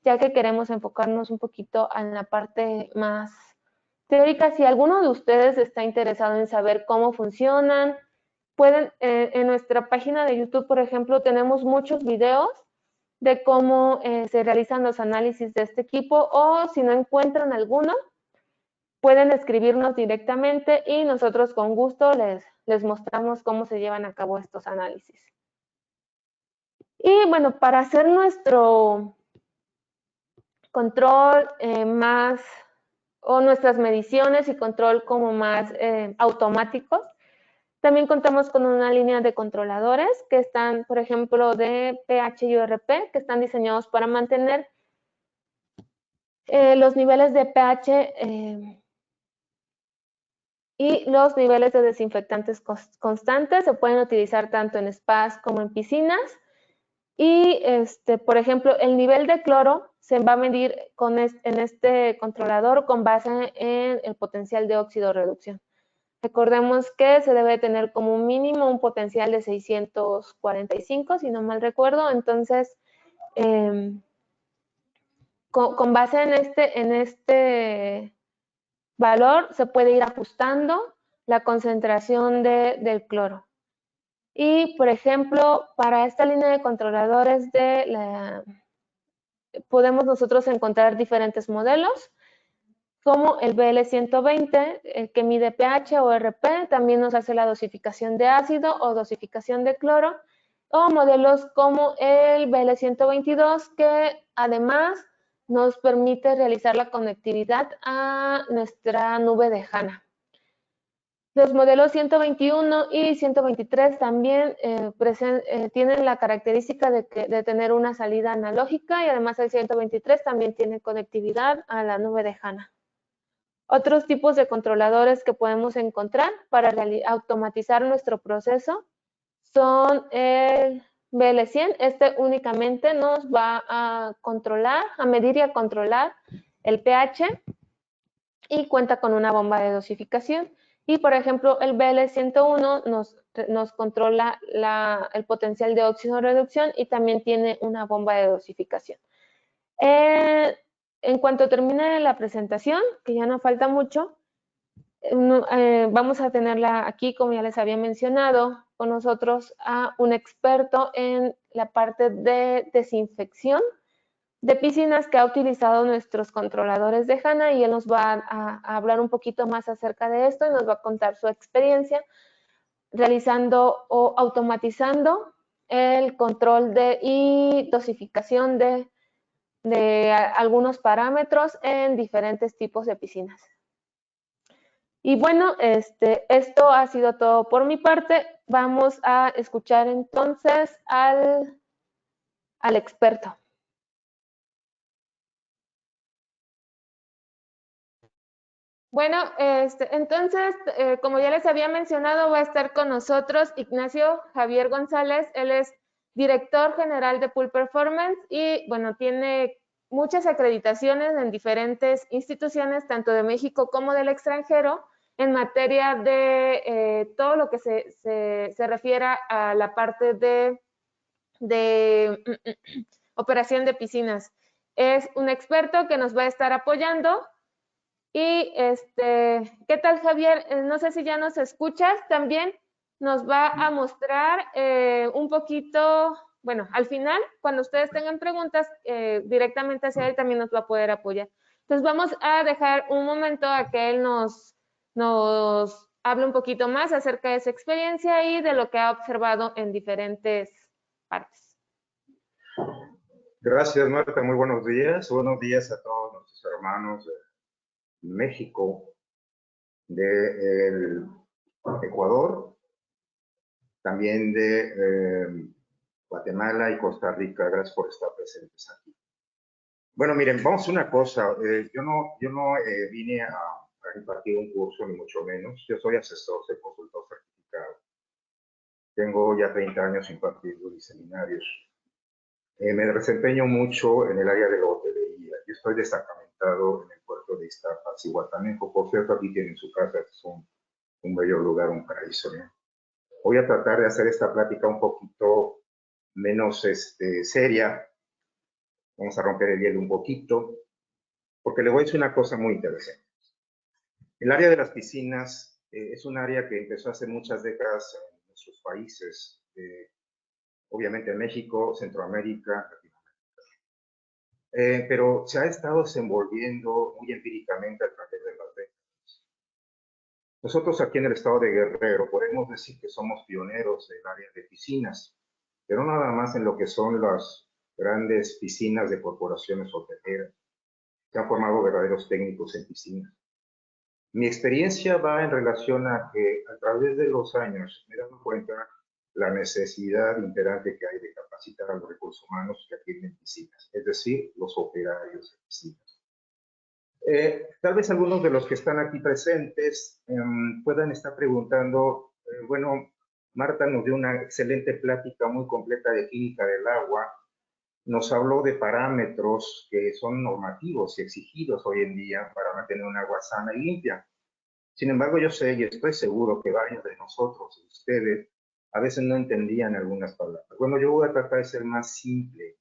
ya que queremos enfocarnos un poquito en la parte más teórica. Si alguno de ustedes está interesado en saber cómo funcionan, pueden, en nuestra página de YouTube, por ejemplo, tenemos muchos videos de cómo se realizan los análisis de este equipo, o si no encuentran alguno, pueden escribirnos directamente y nosotros con gusto les mostramos cómo se llevan a cabo estos análisis. Y bueno, para hacer nuestro control o nuestras mediciones y control como más automáticos, también contamos con una línea de controladores que están, por ejemplo, de pH y URP, que están diseñados para mantener los niveles de pH Y los niveles de desinfectantes constantes se pueden utilizar tanto en spas como en piscinas. Y, por ejemplo, el nivel de cloro se va a medir en este controlador con base en el potencial de óxido reducción. Recordemos que se debe tener como un mínimo un potencial de 645, si no mal recuerdo. Entonces, con base en este valor, se puede ir ajustando la concentración del cloro. Y, por ejemplo, para esta línea de controladores podemos nosotros encontrar diferentes modelos, como el BL120, que mide pH o RP, también nos hace la dosificación de ácido o dosificación de cloro, o modelos como el BL122, que además nos permite realizar la conectividad a nuestra nube de HANA. Los modelos 121 y 123 también tienen la característica de tener una salida analógica, y además el 123 también tiene conectividad a la nube de HANA. Otros tipos de controladores que podemos encontrar para automatizar nuestro proceso son el BL100. Este únicamente nos va a medir y a controlar el pH, y cuenta con una bomba de dosificación. Y, por ejemplo, el BL101 nos controla el potencial de óxido reducción y también tiene una bomba de dosificación. En cuanto termine la presentación, que ya no falta mucho, vamos a tenerla aquí, como ya les había mencionado, con nosotros a un experto en la parte de desinfección de piscinas, que ha utilizado nuestros controladores de HANA, y él nos va a hablar un poquito más acerca de esto y nos va a contar su experiencia realizando o automatizando el control y dosificación de algunos parámetros en diferentes tipos de piscinas. Y bueno, esto ha sido todo por mi parte. Vamos a escuchar entonces al experto. Bueno, entonces, como ya les había mencionado, va a estar con nosotros Ignacio Javier González. Él es director general de Pool Performance y, bueno, tiene muchas acreditaciones en diferentes instituciones, tanto de México como del extranjero, en materia de todo lo que se refiera a la parte de operación de piscinas. Es un experto que nos va a estar apoyando. Y ¿qué tal, Javier? No sé si ya nos escuchas. También nos va a mostrar un poquito, bueno, al final, cuando ustedes tengan preguntas directamente hacia él, también nos va a poder apoyar. Entonces vamos a dejar un momento a que él nos hable un poquito más acerca de su experiencia y de lo que ha observado en diferentes partes. Gracias, Marta. Muy buenos días. Buenos días a todos nuestros hermanos de México, de Ecuador, también de Guatemala y Costa Rica. Gracias por estar presentes aquí. Bueno, miren, vamos a hacer una cosa. Yo no vine a impartir un curso, ni mucho menos. Yo soy asesor, soy consultor certificado. Tengo ya 30 años impartiendo seminarios. Me desempeño mucho en el área de la hotelería. Yo estoy destacamentado en el puerto de Iztapas y Guatanejo. Por cierto, aquí tienen su casa, es un bello lugar, un paraíso, ¿no? Voy a tratar de hacer esta plática un poquito menos seria. Vamos a romper el hielo un poquito, porque le voy a decir una cosa muy interesante. El área de las piscinas es un área que empezó hace muchas décadas en nuestros países, obviamente en México, Centroamérica, pero se ha estado desenvolviendo muy empíricamente a través de las décadas. Nosotros aquí en el estado de Guerrero podemos decir que somos pioneros del área de piscinas, pero nada más en lo que son las grandes piscinas de corporaciones hoteleras. Se han formado verdaderos técnicos en piscinas. Mi experiencia va en relación a que a través de los años me he dado cuenta la necesidad imperante que hay de capacitar a los recursos humanos que atienden piscinas, es decir, los operarios de piscinas. Tal vez algunos de los que están aquí presentes puedan estar preguntando, bueno, Marta nos dio una excelente plática muy completa de química del agua, nos habló de parámetros que son normativos y exigidos hoy en día para mantener un agua sana y limpia. Sin embargo, yo sé y estoy seguro que varios de nosotros, ustedes, a veces no entendían algunas palabras. Bueno, yo voy a tratar de ser más simple,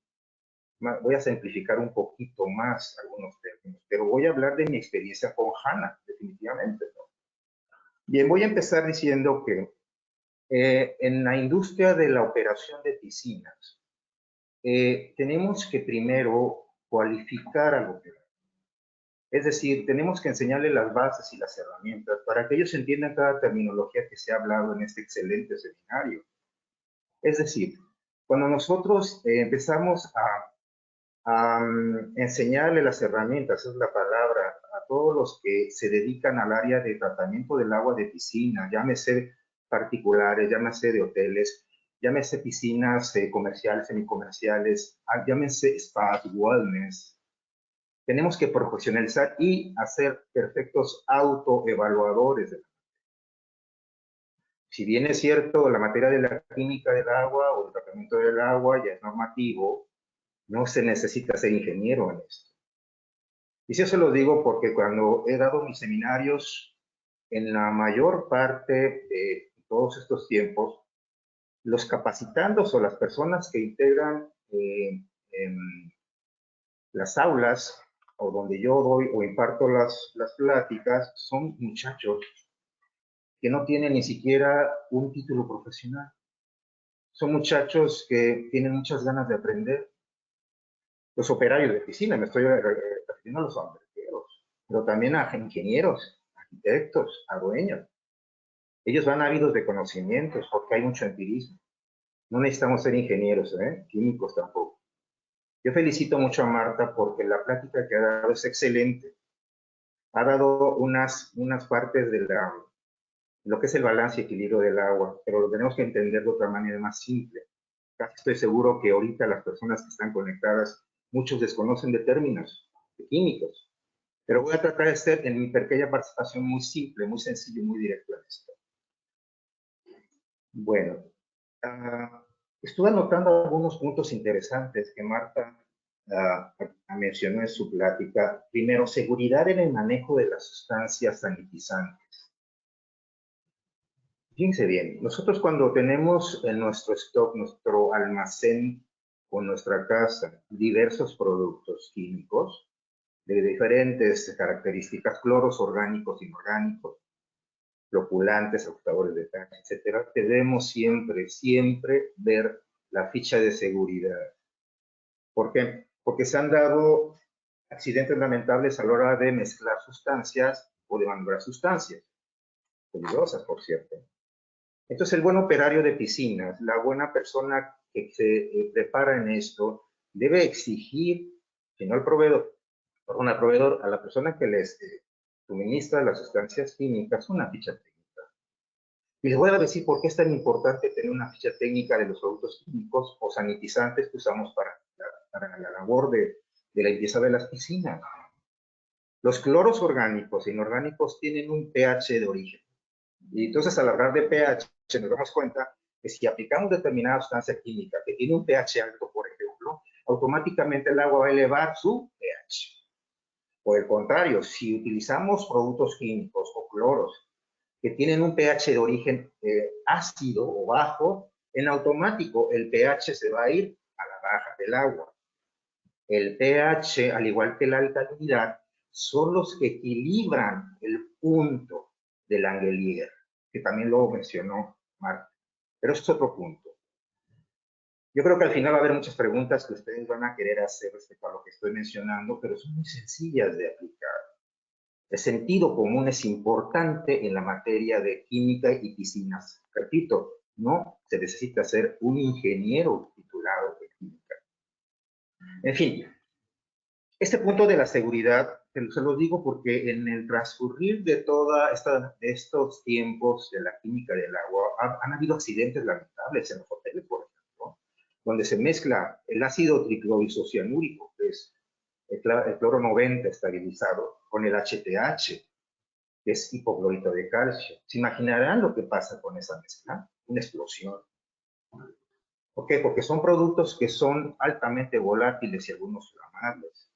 voy a simplificar un poquito más algunos términos, pero voy a hablar de mi experiencia con HANA, definitivamente, ¿no? Bien, voy a empezar diciendo que en la industria de la operación de piscinas, tenemos que primero cualificar al operador. Es decir, tenemos que enseñarle las bases y las herramientas para que ellos entiendan cada terminología que se ha hablado en este excelente seminario. Es decir, cuando nosotros empezamos a enseñarle las herramientas, esa es la palabra, a todos los que se dedican al área de tratamiento del agua de piscina, llámese particulares, llámese de hoteles, llámese piscinas comerciales, semicomerciales, llámese spas, wellness. Tenemos que profesionalizar y hacer perfectos autoevaluadores. Si bien es cierto, la materia de la química del agua o el tratamiento del agua ya es normativo, no se necesita ser ingeniero en esto. Y si eso lo digo porque cuando he dado mis seminarios, en la mayor parte de todos estos tiempos, los capacitandos o las personas que integran las aulas o donde yo doy o imparto las pláticas son muchachos que no tienen ni siquiera un título profesional. Son muchachos que tienen muchas ganas de aprender. Los operarios de piscina, me estoy refiriendo a los sombreros, pero también a ingenieros, arquitectos, a dueños. Ellos van ávidos de conocimientos porque hay mucho empirismo. No necesitamos ser ingenieros, químicos tampoco. Yo felicito mucho a Marta porque la plática que ha dado es excelente. Ha dado unas partes de lo que es el balance y equilibrio del agua, pero lo tenemos que entender de otra manera más simple. Casi estoy seguro que ahorita las personas que están conectadas, muchos desconocen de términos de químicos, pero voy a tratar de ser en mi pequeña participación muy simple, muy sencillo y muy directo en esto. Bueno, estuve anotando algunos puntos interesantes que Marta mencionó en su plática. Primero, seguridad en el manejo de las sustancias sanitizantes. Fíjense bien, nosotros cuando tenemos en nuestro stock, nuestro almacén o nuestra casa, diversos productos químicos de diferentes características, cloros orgánicos, inorgánicos, floculantes, ajustadores de pH, etcétera, debemos siempre ver la ficha de seguridad. ¿Por qué? Porque se han dado accidentes lamentables a la hora de mezclar sustancias o de manipular sustancias, peligrosas, por cierto. Entonces, el buen operario de piscinas, la buena persona que se prepara en esto, debe exigir, si no al proveedor, a la persona que les suministra las sustancias químicas, una ficha técnica. Y les voy a decir por qué es tan importante tener una ficha técnica de los productos químicos o sanitizantes que usamos para la labor de la limpieza de las piscinas. Los cloros orgánicos e inorgánicos tienen un pH de origen. Y entonces, al hablar de pH, nos damos cuenta que si aplicamos determinada sustancia química que tiene un pH alto, por ejemplo, automáticamente el agua va a elevar su pH. Por el contrario, si utilizamos productos químicos o cloros que tienen un pH de origen ácido o bajo, en automático el pH se va a ir a la baja del agua. El pH, al igual que la alcalinidad, son los que equilibran el punto de Langelier, que también lo mencionó Marta. Pero eso es otro punto. Yo creo que al final va a haber muchas preguntas que ustedes van a querer hacer respecto a lo que estoy mencionando, pero son muy sencillas de aplicar. El sentido común es importante en la materia de química y piscinas. Repito, no se necesita ser un ingeniero titulado de química. En fin, este punto de la seguridad, se los digo porque en el transcurrir de estos tiempos de la química del agua, han habido accidentes lamentables en los hoteles, por ejemplo, donde se mezcla el ácido tricloisocianúrico, que es el cloro 90 estabilizado, con el HTH, que es hipoclorito de calcio. ¿Se imaginarán lo que pasa con esa mezcla? Una explosión. ¿Por qué? Porque son productos que son altamente volátiles y algunos inflamables.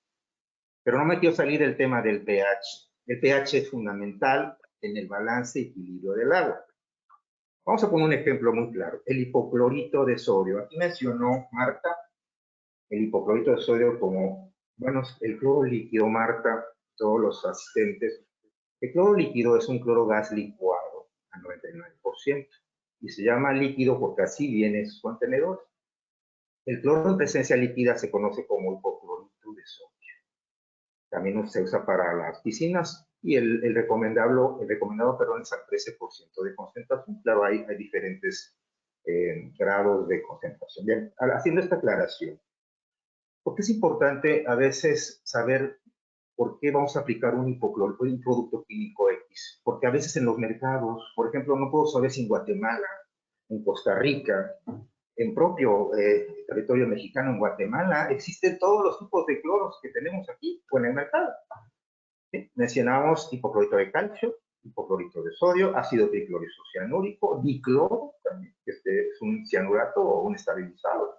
Pero no me quiero salir del tema del pH. El pH es fundamental en el balance y equilibrio del agua. Vamos a poner un ejemplo muy claro. El hipoclorito de sodio. Aquí mencionó Marta el hipoclorito de sodio como, bueno, el cloro líquido, Marta, todos los asistentes. El cloro líquido es un cloro gas licuado al 99% y se llama líquido porque así viene su contenedor. El cloro en presencia líquida se conoce como hipoclorito de sodio. También se usa para las piscinas y el recomendado es al 13% de concentración. Claro, hay diferentes grados de concentración. Bien, haciendo esta aclaración, ¿por qué es importante a veces saber por qué vamos a aplicar un hipoclorito, un producto químico X? Porque a veces en los mercados, por ejemplo, no puedo saber si en Guatemala, en Costa Rica, en propio territorio mexicano, en Guatemala, existen todos los tipos de cloros que tenemos aquí o en el mercado. ¿Sí? Mencionamos hipoclorito de calcio, hipoclorito de sodio, ácido triclorisocianúrico, dicloro, que es un cianurato o un estabilizado,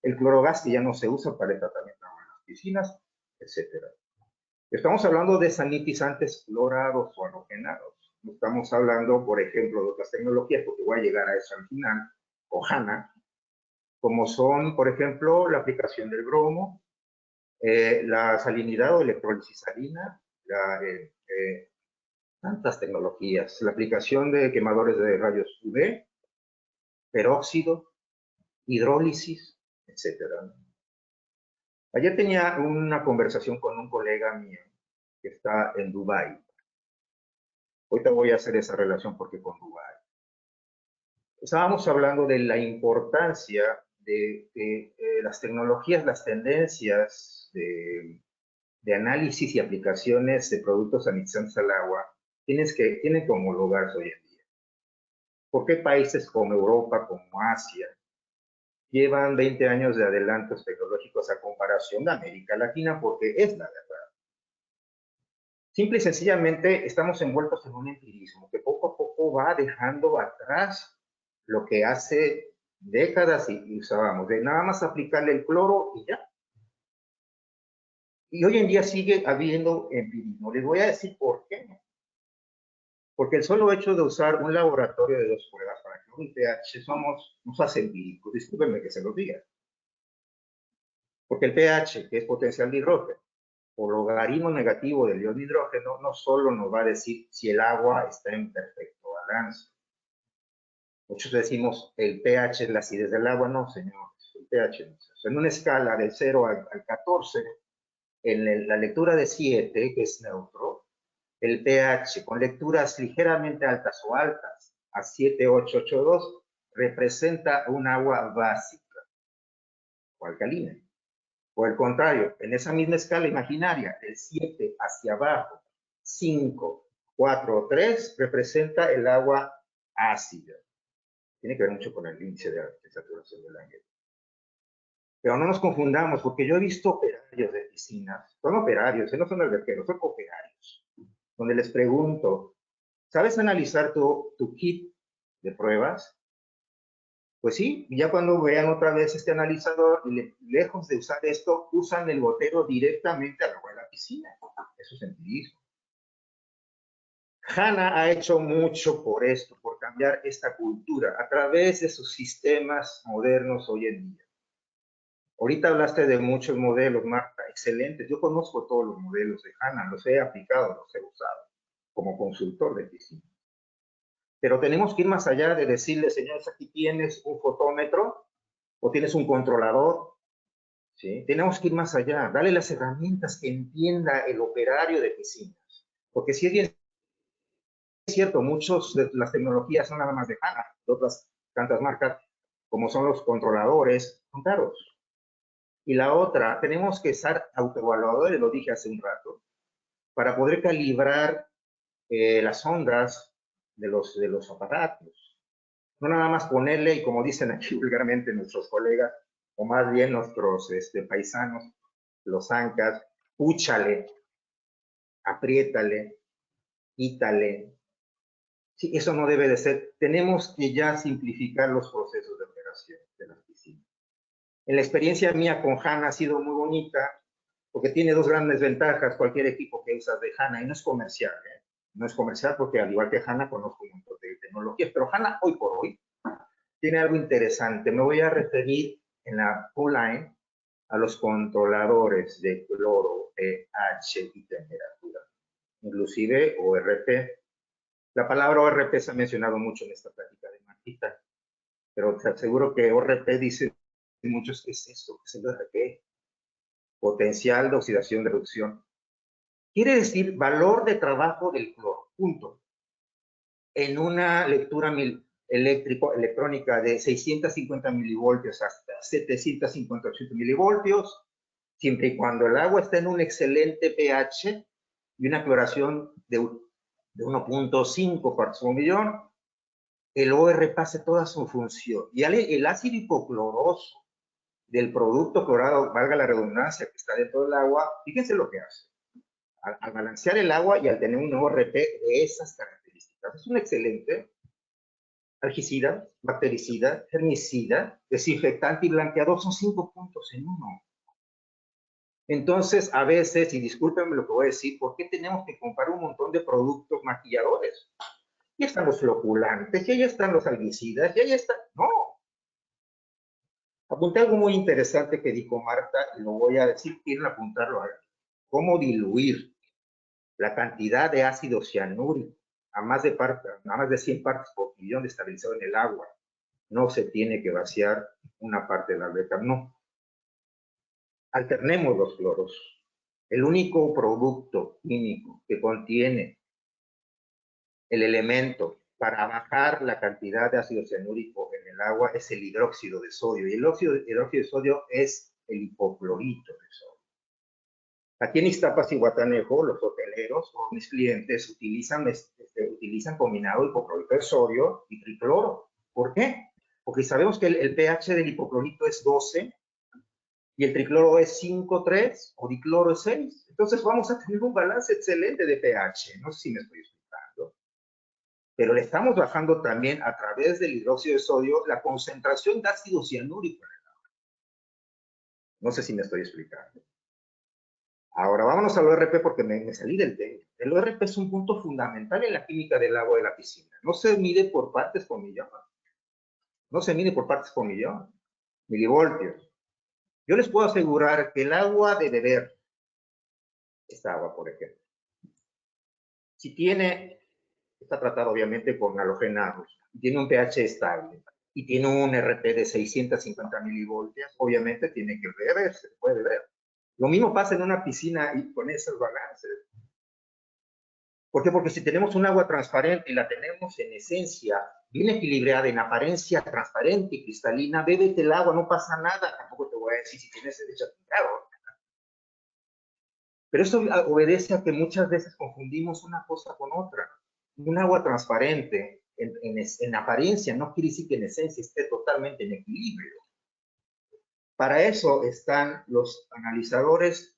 el clorogas que ya no se usa para el tratamiento de las piscinas, etc. Estamos hablando de sanitizantes clorados o halogenados. No estamos hablando, por ejemplo, de otras tecnologías, porque voy a llegar a eso al final, o HANA, como son, por ejemplo, la aplicación del bromo, la salinidad o electrólisis salina, tantas tecnologías, la aplicación de quemadores de rayos UV, peróxido, hidrólisis, etc. Ayer tenía una conversación con un colega mío que está en Dubái. Ahorita voy a hacer esa relación porque con Dubái. Estábamos hablando de la importancia de las tecnologías, las tendencias de análisis y aplicaciones de productos sanitizantes al agua tienen que homologarse hoy en día. ¿Por qué países como Europa, como Asia, llevan 20 años de adelantos tecnológicos a comparación de América Latina? Porque es la verdad. Simple y sencillamente estamos envueltos en un empirismo que poco a poco va dejando atrás lo que hace décadas y usábamos, de nada más aplicarle el cloro y ya. Y hoy en día sigue habiendo empirismo. Les voy a decir por qué. Porque el solo hecho de usar un laboratorio de 2 pruebas para que un pH nos hace empíricos. Discúlpenme que se lo diga. Porque el pH, que es potencial de hidrógeno, o logaritmo negativo del ion de hidrógeno, no solo nos va a decir si el agua está en perfecto balance. Muchos decimos el pH es la acidez del agua. No, señores, el pH no es eso. En una escala de 0 al 14, en la lectura de 7, que es neutro, el pH con lecturas ligeramente altas o altas a 7, 8, 8, 2 representa un agua básica o alcalina. O al contrario, en esa misma escala imaginaria, el 7 hacia abajo, 5, 4, 3 representa el agua ácida. Tiene que ver mucho con el índice de saturación del aire. Pero no nos confundamos, porque yo he visto operarios de piscinas, son operarios, no son albergueros, son operarios, donde les pregunto, ¿sabes analizar tu kit de pruebas? Pues sí, y ya cuando vean otra vez este analizador, lejos de usar esto, usan el gotero directamente al agua de la piscina. Eso es empirismo. HANA ha hecho mucho por esto, por cambiar esta cultura a través de sus sistemas modernos hoy en día. Ahorita hablaste de muchos modelos, Marta, excelentes. Yo conozco todos los modelos de HANA, los he aplicado, los he usado como consultor de piscina. Pero tenemos que ir más allá de decirle, señores, aquí tienes un fotómetro o tienes un controlador. ¿Sí? Tenemos que ir más allá, darle las herramientas que entienda el operario de piscinas. Porque si es bien cierto, muchas de las tecnologías son nada más de HANA, de otras tantas marcas, como son los controladores, son caros. Y la otra, tenemos que estar autoevaluadores, lo dije hace un rato, para poder calibrar las ondas de los aparatos. No nada más ponerle, y como dicen aquí vulgarmente nuestros colegas, o más bien nuestros paisanos, los ancas, púchale. apriétale, quítale. Sí, eso no debe de ser. Tenemos que ya simplificar los procesos de operación de las piscinas. En la experiencia mía con HANA ha sido muy bonita, porque tiene dos grandes ventajas cualquier equipo que usas de HANA, y no es comercial, ¿eh? No es comercial porque al igual que HANA conozco un montón de tecnologías, pero HANA hoy por hoy tiene algo interesante. Me voy a referir en la Q-Line a los controladores de cloro, pH y temperatura, inclusive ORP. La palabra ORP se ha mencionado mucho en esta plática de Martita, pero te aseguro que ORP dice muchos, ¿qué es eso? ¿Qué es el ORP? Potencial de oxidación de reducción. Quiere decir valor de trabajo del cloro, punto. En una lectura electrónica de 650 milivoltios hasta 758 milivoltios, siempre y cuando el agua está en un excelente pH y una cloración de 1.5 partes por millón, el ORP hace toda su función. Y el ácido hipocloroso del producto clorado, valga la redundancia, que está dentro del agua, fíjense lo que hace. Al balancear el agua y al tener un ORP de esas características, es un excelente algicida, bactericida, germicida, desinfectante y blanqueador, son 5 puntos en uno. Entonces, a veces, y discúlpenme lo que voy a decir, ¿por qué tenemos que comprar un montón de productos maquilladores? Ya están los floculantes, ya están los algicidas, ya están. No. Apunté algo muy interesante que dijo Marta, y lo voy a decir, quieren apuntarlo a cómo diluir la cantidad de ácido cianúrico a más de 100 partes por millón de estabilizado en el agua. No se tiene que vaciar una parte de la alberca, no. Alternemos los cloros. El único producto químico que contiene el elemento para bajar la cantidad de ácido cianúrico en el agua es el hidróxido de sodio. Y el óxido de sodio es el hipoclorito de sodio. Aquí en Iztapas y Guatanejo, los hoteleros o mis clientes utilizan combinado hipoclorito de sodio y tricloro. ¿Por qué? Porque sabemos que el pH del hipoclorito es 12 y el tricloro es 5,3 o dicloro es 6. Entonces vamos a tener un balance excelente de pH. No sé si me estoy explicando. Pero le estamos bajando también a través del hidróxido de sodio la concentración de ácido cianúrico en el agua. No sé si me estoy explicando. Ahora vámonos al ORP porque me salí del tema. El ORP es un punto fundamental en la química del agua de la piscina. No se mide por partes por millón. No se mide por partes por millón. Milivoltios. Yo les puedo asegurar que el agua de beber, esta agua por ejemplo, si está tratado obviamente con halogenados, tiene un pH estable y tiene un RP de 650 milivoltios, obviamente tiene que beberse, puede beber. Lo mismo pasa en una piscina y con esos balances. ¿Por qué? Porque si tenemos un agua transparente y la tenemos en esencia bien equilibrada, en apariencia transparente y cristalina, bébete el agua, no pasa nada. Tampoco te voy a decir si tienes derecho a tirar. Pero eso obedece a que muchas veces confundimos una cosa con otra. Un agua transparente en apariencia no quiere decir que en esencia esté totalmente en equilibrio. Para eso están los analizadores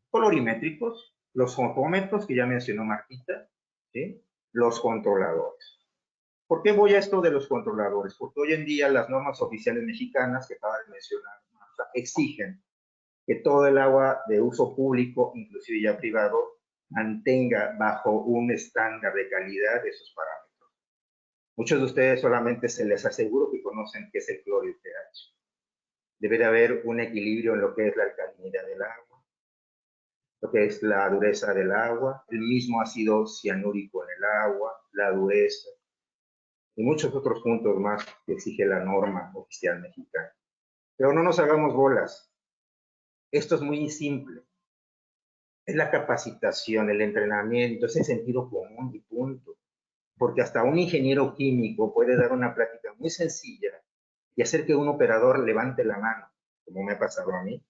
colorimétricos, los fotómetros que ya mencionó Marquita, ¿sí? Los controladores. ¿Por qué voy a esto de los controladores? Porque hoy en día las normas oficiales mexicanas que acaba de mencionar exigen que todo el agua de uso público, inclusive ya privado, mantenga bajo un estándar de calidad de esos parámetros. Muchos de ustedes solamente se les aseguro que conocen qué es el cloro y el pH. Debe de haber un equilibrio en lo que es la alcalinidad del agua, lo que es la dureza del agua, el mismo ácido cianúrico en el agua, la dureza, y muchos otros puntos más que exige la norma oficial mexicana. Pero no nos hagamos bolas. Esto es muy simple. Es la capacitación, el entrenamiento, ese sentido común y punto. Porque hasta un ingeniero químico puede dar una plática muy sencilla y hacer que un operador levante la mano, como me ha pasado a mí.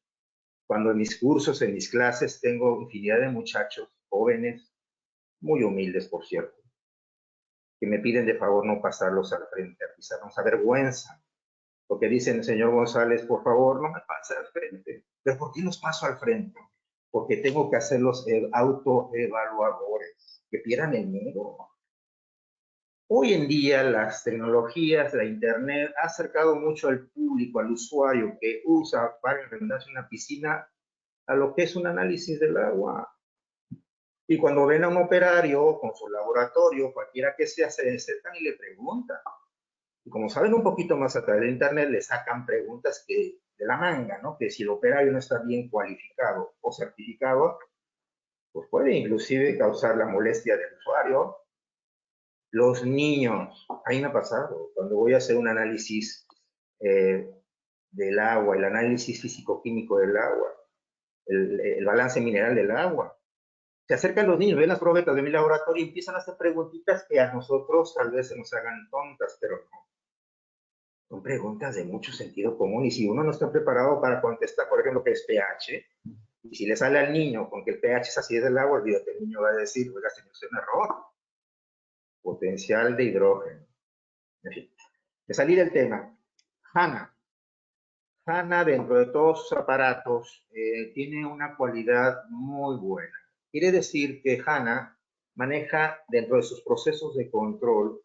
Cuando en mis cursos, en mis clases, tengo infinidad de muchachos jóvenes, muy humildes, por cierto, que me piden de favor no pasarlos al frente, a pisarnos a vergüenza. Porque dicen, señor González, por favor, no me pase al frente. ¿Pero por qué los paso al frente? porque tengo que hacer los autoevaluadores, que pierdan el miedo. Hoy en día las tecnologías, la internet, ha acercado mucho al público, al usuario que usa para arrendarse una piscina a lo que es un análisis del agua. Y cuando ven a un operario con su laboratorio, cualquiera que sea, se acercan y le preguntan. Y como saben un poquito más a través de internet, le sacan preguntas que de la manga, ¿no? Que si el operario no está bien cualificado o certificado, pues puede inclusive causar la molestia del usuario. Los niños, a mí me ha pasado, cuando voy a hacer un análisis del agua, el análisis físico-químico del agua, el balance mineral del agua, se acercan los niños, ven las probetas de mi laboratorio y empiezan a hacer preguntitas que a nosotros tal vez se nos hagan tontas, pero no. Son preguntas de mucho sentido común y si uno no está preparado para contestar, por ejemplo, qué es pH, y si le sale al niño con que el pH es así del agua, olvídate, el niño va a decir, oiga, señor, es un error. Potencial de hidrógeno. En fin, de salir del tema. HANA. HANA, dentro de todos sus aparatos, tiene una cualidad muy buena. Quiere decir que HANA maneja dentro de sus procesos de control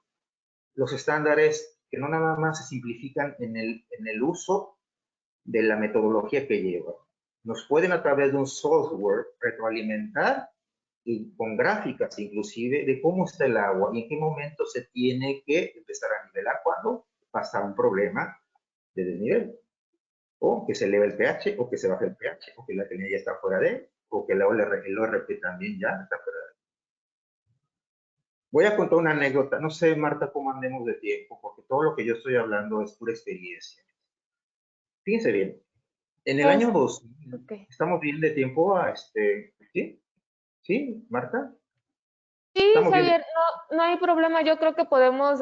los estándares que no nada más se simplifican en el uso de la metodología que lleva. Nos pueden a través de un software retroalimentar y con gráficas inclusive de cómo está el agua y en qué momento se tiene que empezar a nivelar cuando pasa un problema de desnivel. O que se eleva el pH, o que se baja el pH, o que la alcalinidad ya está fuera de, o que el ORP también ya está fuera de. Voy a contar una anécdota. No sé, Marta, cómo andemos de tiempo, porque todo lo que yo estoy hablando es pura experiencia. Fíjense bien, en el año 2000, Okay. estamos bien de tiempo a ¿sí? ¿Sí, Marta? Sí, Estamos bien de Javier, no hay problema. Yo creo que podemos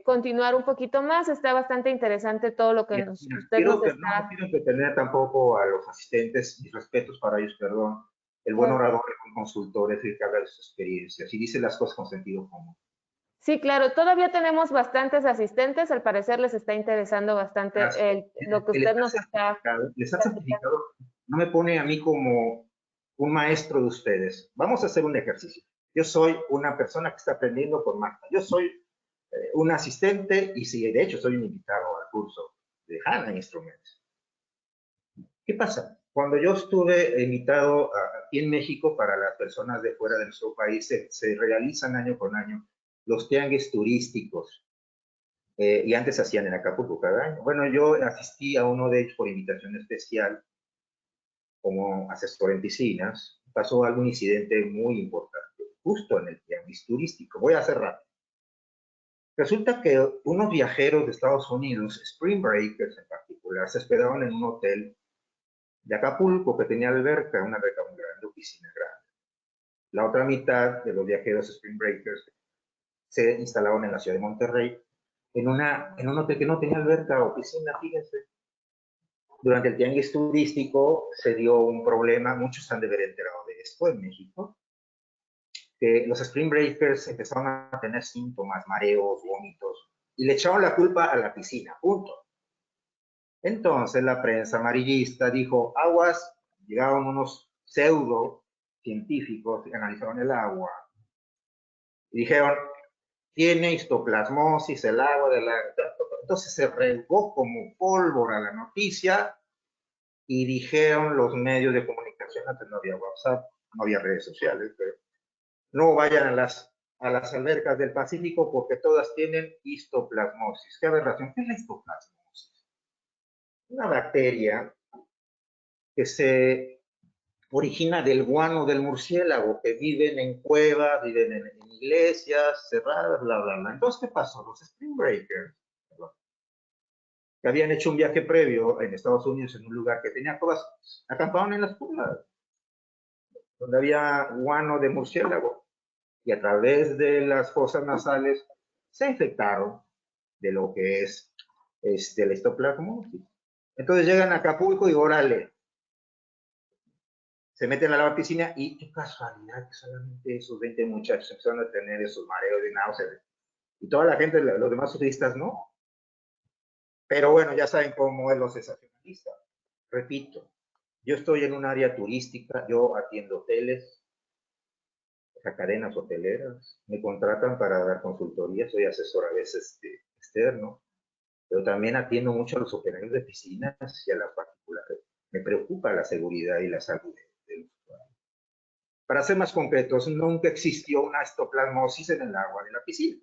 continuar un poquito más. Está bastante interesante todo lo que Mira, usted nos no está. quiero entretener tampoco a los asistentes, mis respetos para ellos, perdón. El buen Claro. orador, el buen consultor es el que habla de sus experiencias y dice las cosas con sentido común. Sí, claro, todavía tenemos bastantes asistentes. Al parecer les está interesando Gracias. bastante lo que usted nos está El estar platicando. certificado no me pone a mí como un maestro de ustedes. Vamos a hacer un ejercicio. Yo soy una persona que está aprendiendo con Marta. Yo soy un asistente y sí, de hecho soy un invitado al curso de HANA Instruments. ¿Qué pasa? Cuando yo estuve invitado aquí en México para las personas de fuera de nuestro país, se realizan año con año los tianguis turísticos. Y antes se hacían en Acapulco cada año. Bueno, yo asistí a uno de ellos por invitación especial como asesor en piscinas. Pasó algún incidente muy importante, justo en el tianguis turístico. Voy a hacer rápido. Resulta que unos viajeros de Estados Unidos, Spring Breakers en particular, se hospedaron en un hotel de Acapulco que tenía alberca, una alberca muy grande, piscina grande. La otra mitad de los viajeros Spring Breakers se instalaron en la ciudad de Monterrey en un hotel que no tenía alberca o piscina, fíjense. Durante el tianguis turístico se dio un problema, muchos han de haber enterado de esto en México, que los Spring Breakers empezaron a tener síntomas, mareos, vómitos, y le echaron la culpa a la piscina, punto. Entonces la prensa amarillista dijo, aguas, llegaron unos pseudo científicos y analizaron el agua y dijeron, tiene histoplasmosis el agua de la... Entonces se regó como pólvora la noticia y dijeron los medios de comunicación, antes no había WhatsApp, no había redes sociales, pero no vayan a las albercas del Pacífico porque todas tienen histoplasmosis. ¿Qué aberración? ¿Qué es la histoplasmosis? Una bacteria que se origina del guano del murciélago, que viven en cuevas, viven en iglesias cerradas, bla, bla, bla. Entonces, ¿qué pasó? Los Spring Breakers, que habían hecho un viaje previo en Estados Unidos en un lugar que tenía cuevas, acamparon en las cuevas, donde había guano de murciélago, y a través de las fosas nasales se infectaron de lo que es la histoplasmosis. Entonces llegan a Acapulco y órale, se meten a la piscina y qué casualidad que solamente esos 20 muchachos empezaron a tener esos mareos de náuseas. Y toda la gente, los demás turistas, no. Pero bueno, ya saben cómo es lo sensacionalista. Repito, Yo estoy en un área turística, yo atiendo hoteles, a cadenas hoteleras, me contratan para dar consultoría, soy asesor a veces externo, pero también atiendo mucho a los operarios de piscinas y a las particulares. Me preocupa la seguridad y la salud de los usuarios. Para ser más concretos, nunca existió una histoplasmosis en el agua de la piscina.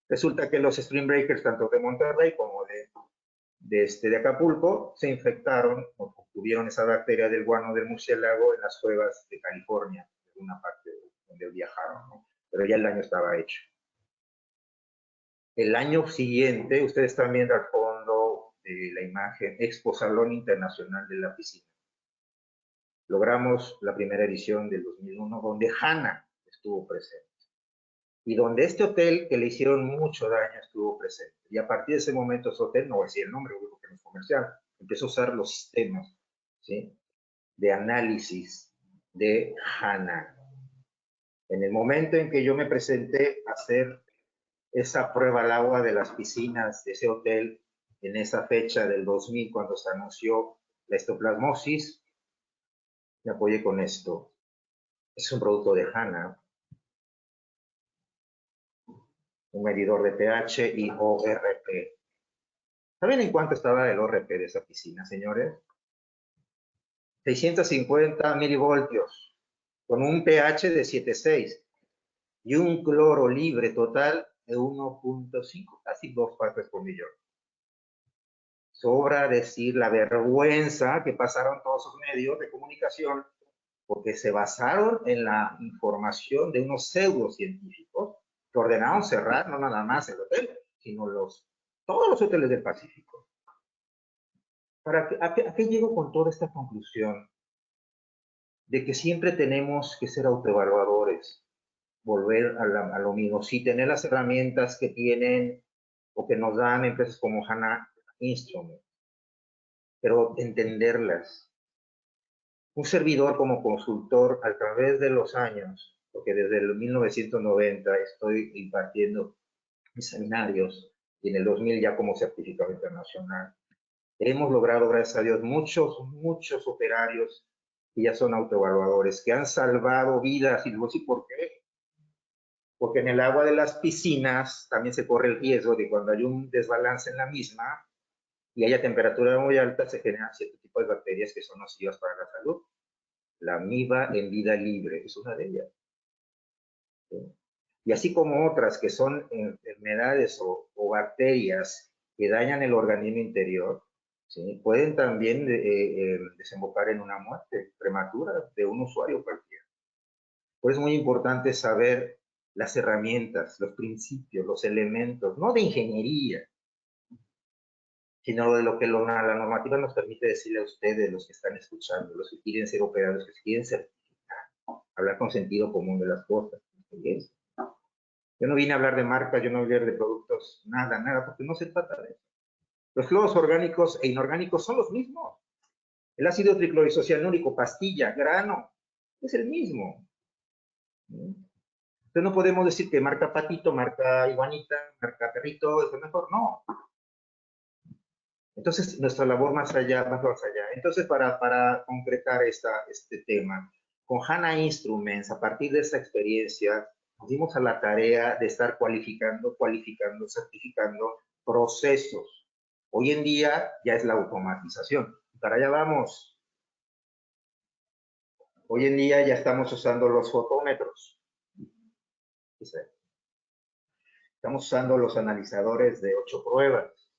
Resulta que los stream breakers, tanto de Monterrey como de Acapulco, se infectaron o tuvieron esa bacteria del guano del murciélago en las cuevas de California, en una parte donde viajaron, ¿no? Pero ya el daño estaba hecho. El año siguiente, ustedes están viendo al fondo de la imagen Expo Salón Internacional de la Piscina. Logramos la primera edición del 2001, donde Hanna estuvo presente. Y donde este hotel, que le hicieron mucho daño, estuvo presente. Y a partir de ese momento, ese hotel, no voy a decir el nombre, porque no es comercial, empezó a usar los sistemas, ¿sí?, de análisis de Hanna. En el momento en que yo me presenté a hacer esa prueba al agua de las piscinas de ese hotel, en esa fecha del 2000, cuando se anunció la histoplasmosis, me apoyé con esto. Es un producto de Hanna, un medidor de pH y ORP. ¿Saben en cuánto estaba el ORP de esa piscina, señores? 650 milivoltios, con un pH de 7,6 y un cloro libre total de 1,5, casi 2 partes por millón. Sobra decir la vergüenza que pasaron todos esos medios de comunicación, porque se basaron en la información de unos pseudocientíficos que ordenaron cerrar no nada más el hotel, sino todos los hoteles del Pacífico. ¿A qué llego con toda esta conclusión? De que siempre tenemos que ser autoevaluadores, volver a lo mismo, sí, tener las herramientas que tienen o que nos dan empresas como Hanna Instrument, pero entenderlas. Un servidor como consultor a través de los años, porque desde el 1990 estoy impartiendo mis seminarios y en el 2000 ya como certificado internacional, hemos logrado, gracias a Dios, muchos operarios que ya son autoevaluadores, que han salvado vidas. Y les voy a decir por qué. Porque en el agua de las piscinas también se corre el riesgo de cuando hay un desbalance en la misma y haya temperatura muy alta, se generan cierto tipo de bacterias que son nocivas para la salud. La amiba en vida libre es una de ellas. ¿Sí? Y así como otras que son enfermedades o bacterias que dañan el organismo interior, ¿sí?, pueden también desembocar en una muerte prematura de un usuario cualquiera. Por eso es muy importante saber las herramientas, los principios, los elementos, no de ingeniería, sino de lo que la normativa nos permite decirle a ustedes, los que están escuchando, los que quieren ser operadores, que quieren certificar, hablar con sentido común de las cosas. ¿Sí? Yo no vine a hablar de marcas, yo no vine a hablar de productos, nada, porque no se trata de eso. Los cloros orgánicos e inorgánicos son los mismos. El ácido tricloroisocianúrico, pastilla, grano, es el mismo. Entonces no podemos decir que marca patito, marca iguanita, marca perrito, es mejor, no. Entonces, nuestra labor más allá. Entonces, para concretar este tema, con Hanna Instruments, a partir de esa experiencia, nos dimos a la tarea de estar cualificando, certificando procesos. Hoy en día ya es la automatización. Para allá vamos. Hoy en día ya estamos usando los fotómetros. Estamos usando los analizadores de 8 pruebas.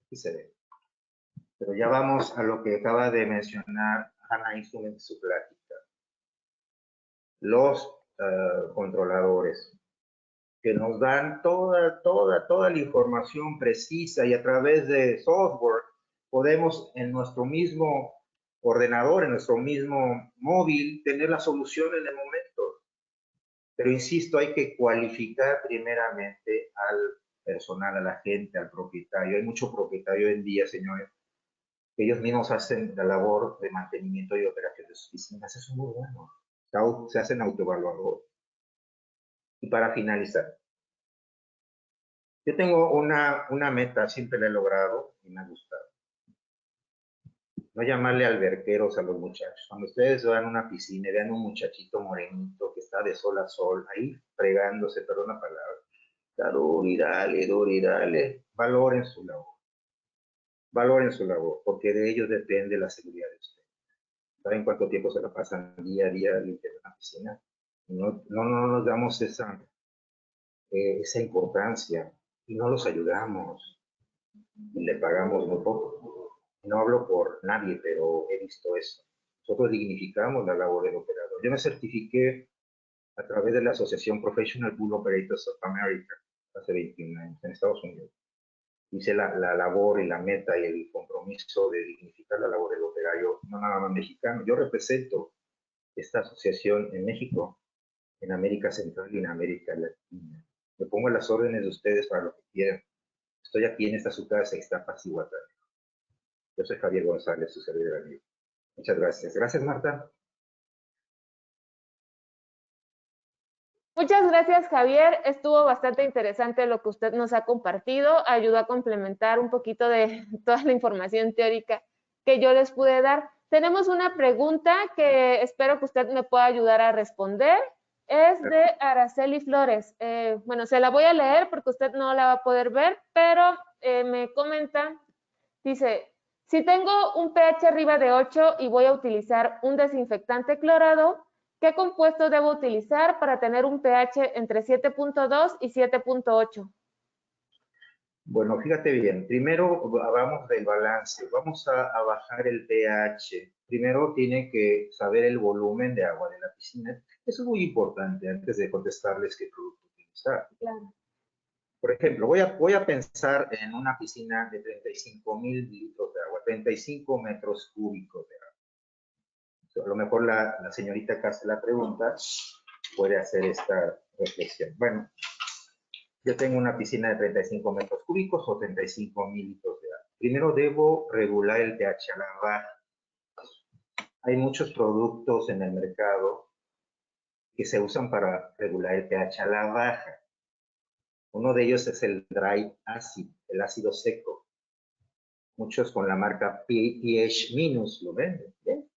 Aquí se ve. Pero ya vamos a lo que acaba de mencionar Hanna Instrument en su plática. Los controladores, que nos dan toda la información precisa, y a través de software podemos en nuestro mismo ordenador, en nuestro mismo móvil, tener la solución en el momento. Pero insisto, hay que cualificar primeramente al personal, a la gente, al propietario. Hay mucho propietario hoy en día, señores, que ellos mismos hacen la labor de mantenimiento y operación de sus piscinas. Eso es muy bueno. Se hacen autoevaluador. Y para finalizar, yo tengo una meta, siempre la he logrado y me ha gustado. No llamarle alberqueros a los muchachos. Cuando ustedes vean una piscina y vean un muchachito morenito que está de sol a sol, ahí fregándose, perdón la palabra, duro y dale, valoren su labor. Valoren su labor, porque de ellos depende la seguridad de ustedes. ¿Saben cuánto tiempo se la pasan día a día limpiando una piscina? No nos damos esa importancia y no los ayudamos y le pagamos muy poco. No hablo por nadie, pero he visto eso. Nosotros dignificamos la labor del operador. Yo me certifiqué a través de la Asociación Professional Pool Operators of America hace 21 años en Estados Unidos. Hice la labor y la meta y el compromiso de dignificar la labor del operario, no nada más mexicano. Yo represento esta asociación en México, en América Central y en América Latina. Me pongo a las órdenes de ustedes para lo que quieran. Estoy aquí en esta su casa, Ixtapas y Guatemala. Yo soy Javier González, su servidor amigo. Muchas gracias. Gracias, Marta. Muchas gracias, Javier. Estuvo bastante interesante lo que usted nos ha compartido. Ayudó a complementar un poquito de toda la información teórica que yo les pude dar. Tenemos una pregunta que espero que usted me pueda ayudar a responder. Es de Araceli Flores. Bueno, se la voy a leer porque usted no la va a poder ver, pero me comenta, dice, si tengo un pH arriba de 8 y voy a utilizar un desinfectante clorado, ¿qué compuesto debo utilizar para tener un pH entre 7.2 y 7.8? Bueno, fíjate bien. Primero hablamos del balance. Vamos a bajar el pH. Primero tiene que saber el volumen de agua de la piscina. Eso es muy importante antes de contestarles qué producto utilizar. Claro. Por ejemplo, voy a pensar en una piscina de 35,000 litros de agua, 35 metros cúbicos de agua. A lo mejor la señorita que hace la pregunta puede hacer esta reflexión. Bueno, yo tengo una piscina de 35 metros cúbicos o 35,000 litros de agua. Primero debo regular el pH a la baja. Hay muchos productos en el mercado que se usan para regular el pH a la baja. Uno de ellos es el dry acid, el ácido seco. Muchos con la marca pH Minus lo venden. ¿Bien?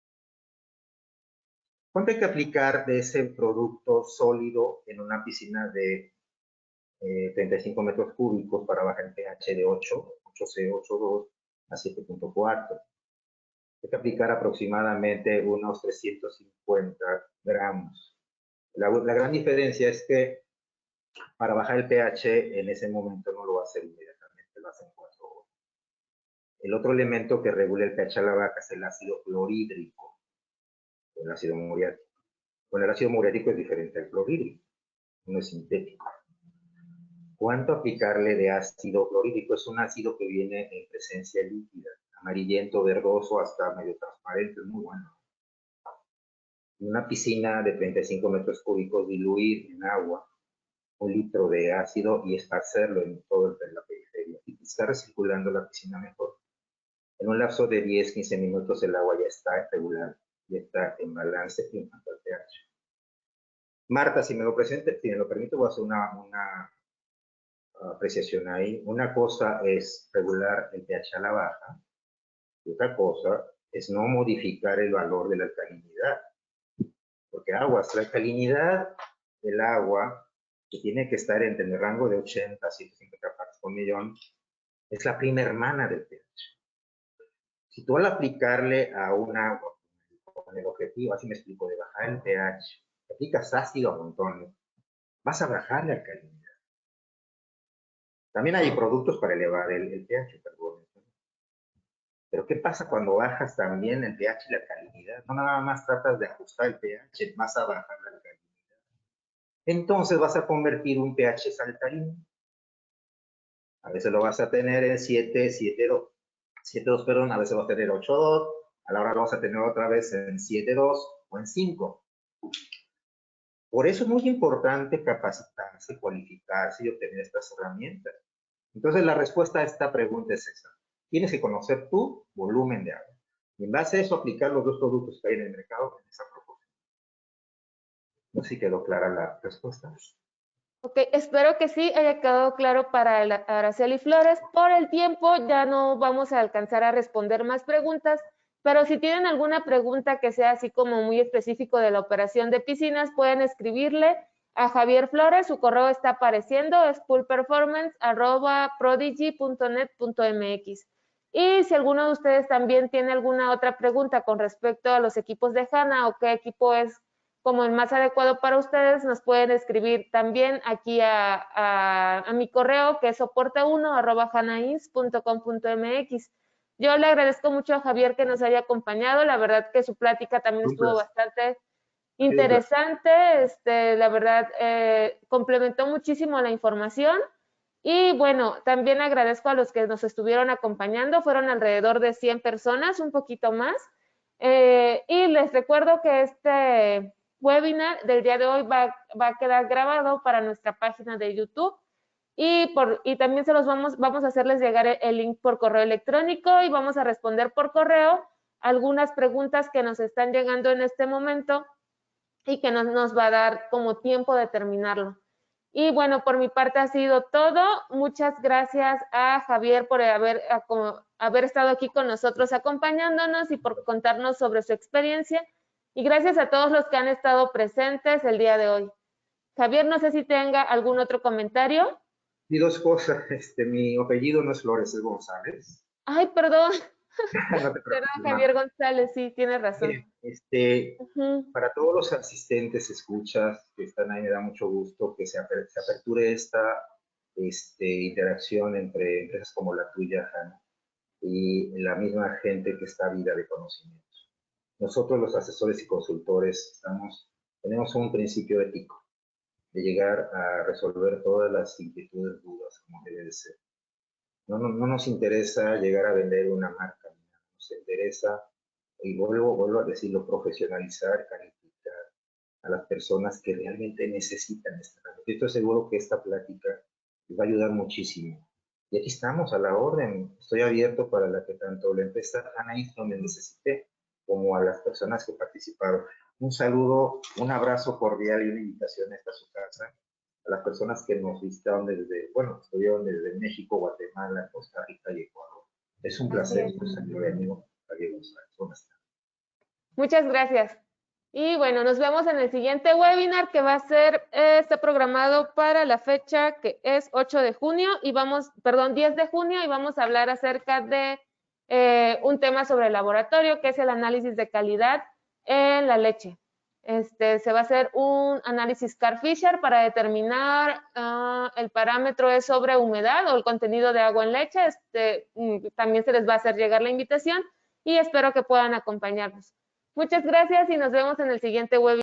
¿Cuánto hay que aplicar de ese producto sólido en una piscina de 35 metros cúbicos para bajar el pH de 8C, 8.2 a 7.4? Hay que aplicar aproximadamente unos 350 gramos. La gran diferencia es que para bajar el pH en ese momento no lo va a hacer inmediatamente, lo hace en 4 horas. El otro elemento que regula el pH a la baja es el ácido clorhídrico, el ácido muriático. Bueno, el ácido muriático es diferente al clorhídrico, no es sintético. ¿Cuánto aplicarle de ácido clorhídrico? Es un ácido que viene en presencia líquida, amarillento, verdoso, hasta medio transparente, es muy bueno. En una piscina de 35 metros cúbicos, diluir en agua 1 litro de ácido y esparcerlo en toda la periferia y está recirculando la piscina mejor. En un lapso de 10-15 minutos el agua ya está regular, ya está en balance en cuanto al pH. Marta, si me lo permite, voy a hacer una apreciación ahí. Una cosa es regular el pH a la baja y otra cosa es no modificar el valor de la alcalinidad. Porque aguas, la alcalinidad del agua, que tiene que estar entre el rango de 80 a 150 partes por millón, es la prima hermana del pH. Si tú al aplicarle a un agua con el objetivo, así me explico, de bajar el pH, aplicas ácido a montones, vas a bajar la alcalinidad. También hay productos para elevar el pH, perdón. Pero ¿qué pasa cuando bajas también el pH y la alcalinidad? No nada más tratas de ajustar el pH, vas a bajar la alcalinidad. Entonces vas a convertir un pH saltarino. A veces lo vas a tener en 7.2, perdón, a veces vas a tener 8.2, a la hora lo vas a tener otra vez en 7.2 o en 5. Por eso es muy importante capacitarse, cualificarse y obtener estas herramientas. Entonces la respuesta a esta pregunta es esa. Tienes que conocer tu volumen de agua. Y en base a eso aplicar los dos productos que hay en el mercado en esa proporción. No sé si quedó clara la respuesta. Ok, espero que sí haya quedado claro para Araceli Flores. Por el tiempo ya no vamos a alcanzar a responder más preguntas. Pero si tienen alguna pregunta que sea así como muy específico de la operación de piscinas, pueden escribirle a Javier Flores, su correo está apareciendo, es poolperformance@prodigy.net.mx. Y si alguno de ustedes también tiene alguna otra pregunta con respecto a los equipos de HANA o qué equipo es como el más adecuado para ustedes, nos pueden escribir también aquí a mi correo, que es soporte1@hanains.com.mx. Yo le agradezco mucho a Javier que nos haya acompañado. La verdad que su plática también Un estuvo placer. bastante Ha sido un placer. interesante. La verdad, complementó muchísimo la información. Y bueno, también agradezco a los que nos estuvieron acompañando. Fueron alrededor de 100 personas, un poquito más. Y les recuerdo que este webinar del día de hoy va a quedar grabado para nuestra página de YouTube. Y también vamos a hacerles llegar el link por correo electrónico y vamos a responder por correo algunas preguntas que nos están llegando en este momento y que nos va a dar como tiempo de terminarlo. Y bueno, por mi parte ha sido todo. Muchas gracias a Javier por haber estado aquí con nosotros acompañándonos y por contarnos sobre su experiencia. Y gracias a todos los que han estado presentes el día de hoy. Javier, no sé si tenga algún otro comentario. Y dos cosas, mi apellido no es Flores, es González. Ay, perdón, No te perdón, preocupes, Javier mamá. González, sí, tienes razón. Miren, Ujú. para todos los asistentes, escuchas que están ahí, me da mucho gusto que se aperture esta interacción entre empresas como la tuya, Hanna, y la misma gente que está ávida de conocimientos. Nosotros los asesores y consultores tenemos un principio ético de llegar a resolver todas las inquietudes, dudas, como debe de ser. No nos interesa llegar a vender una marca, nos interesa, y vuelvo a decirlo, profesionalizar, calificar a las personas que realmente necesitan esta herramienta. Estoy seguro que esta plática les va a ayudar muchísimo. Y aquí estamos a la orden. Estoy abierto para la que tanto la empresa Anaís donde necesite, como a las personas que participaron. Un saludo, un abrazo cordial y una invitación a esta su casa. A las personas que nos visitaron estuvieron desde México, Guatemala, Costa Rica y Ecuador. Es un Así placer, es. un saludo, amigo Javier González. Buenas tardes. Muchas gracias. Y bueno, nos vemos en el siguiente webinar que va a ser, está programado para la fecha que es 8 de junio y 10 de junio y vamos a hablar acerca de un tema sobre el laboratorio que es el análisis de calidad en la leche. Se va a hacer un análisis Carl-Fisher para determinar el parámetro es sobre humedad o el contenido de agua en leche. También se les va a hacer llegar la invitación y espero que puedan acompañarnos. Muchas gracias y nos vemos en el siguiente webinar.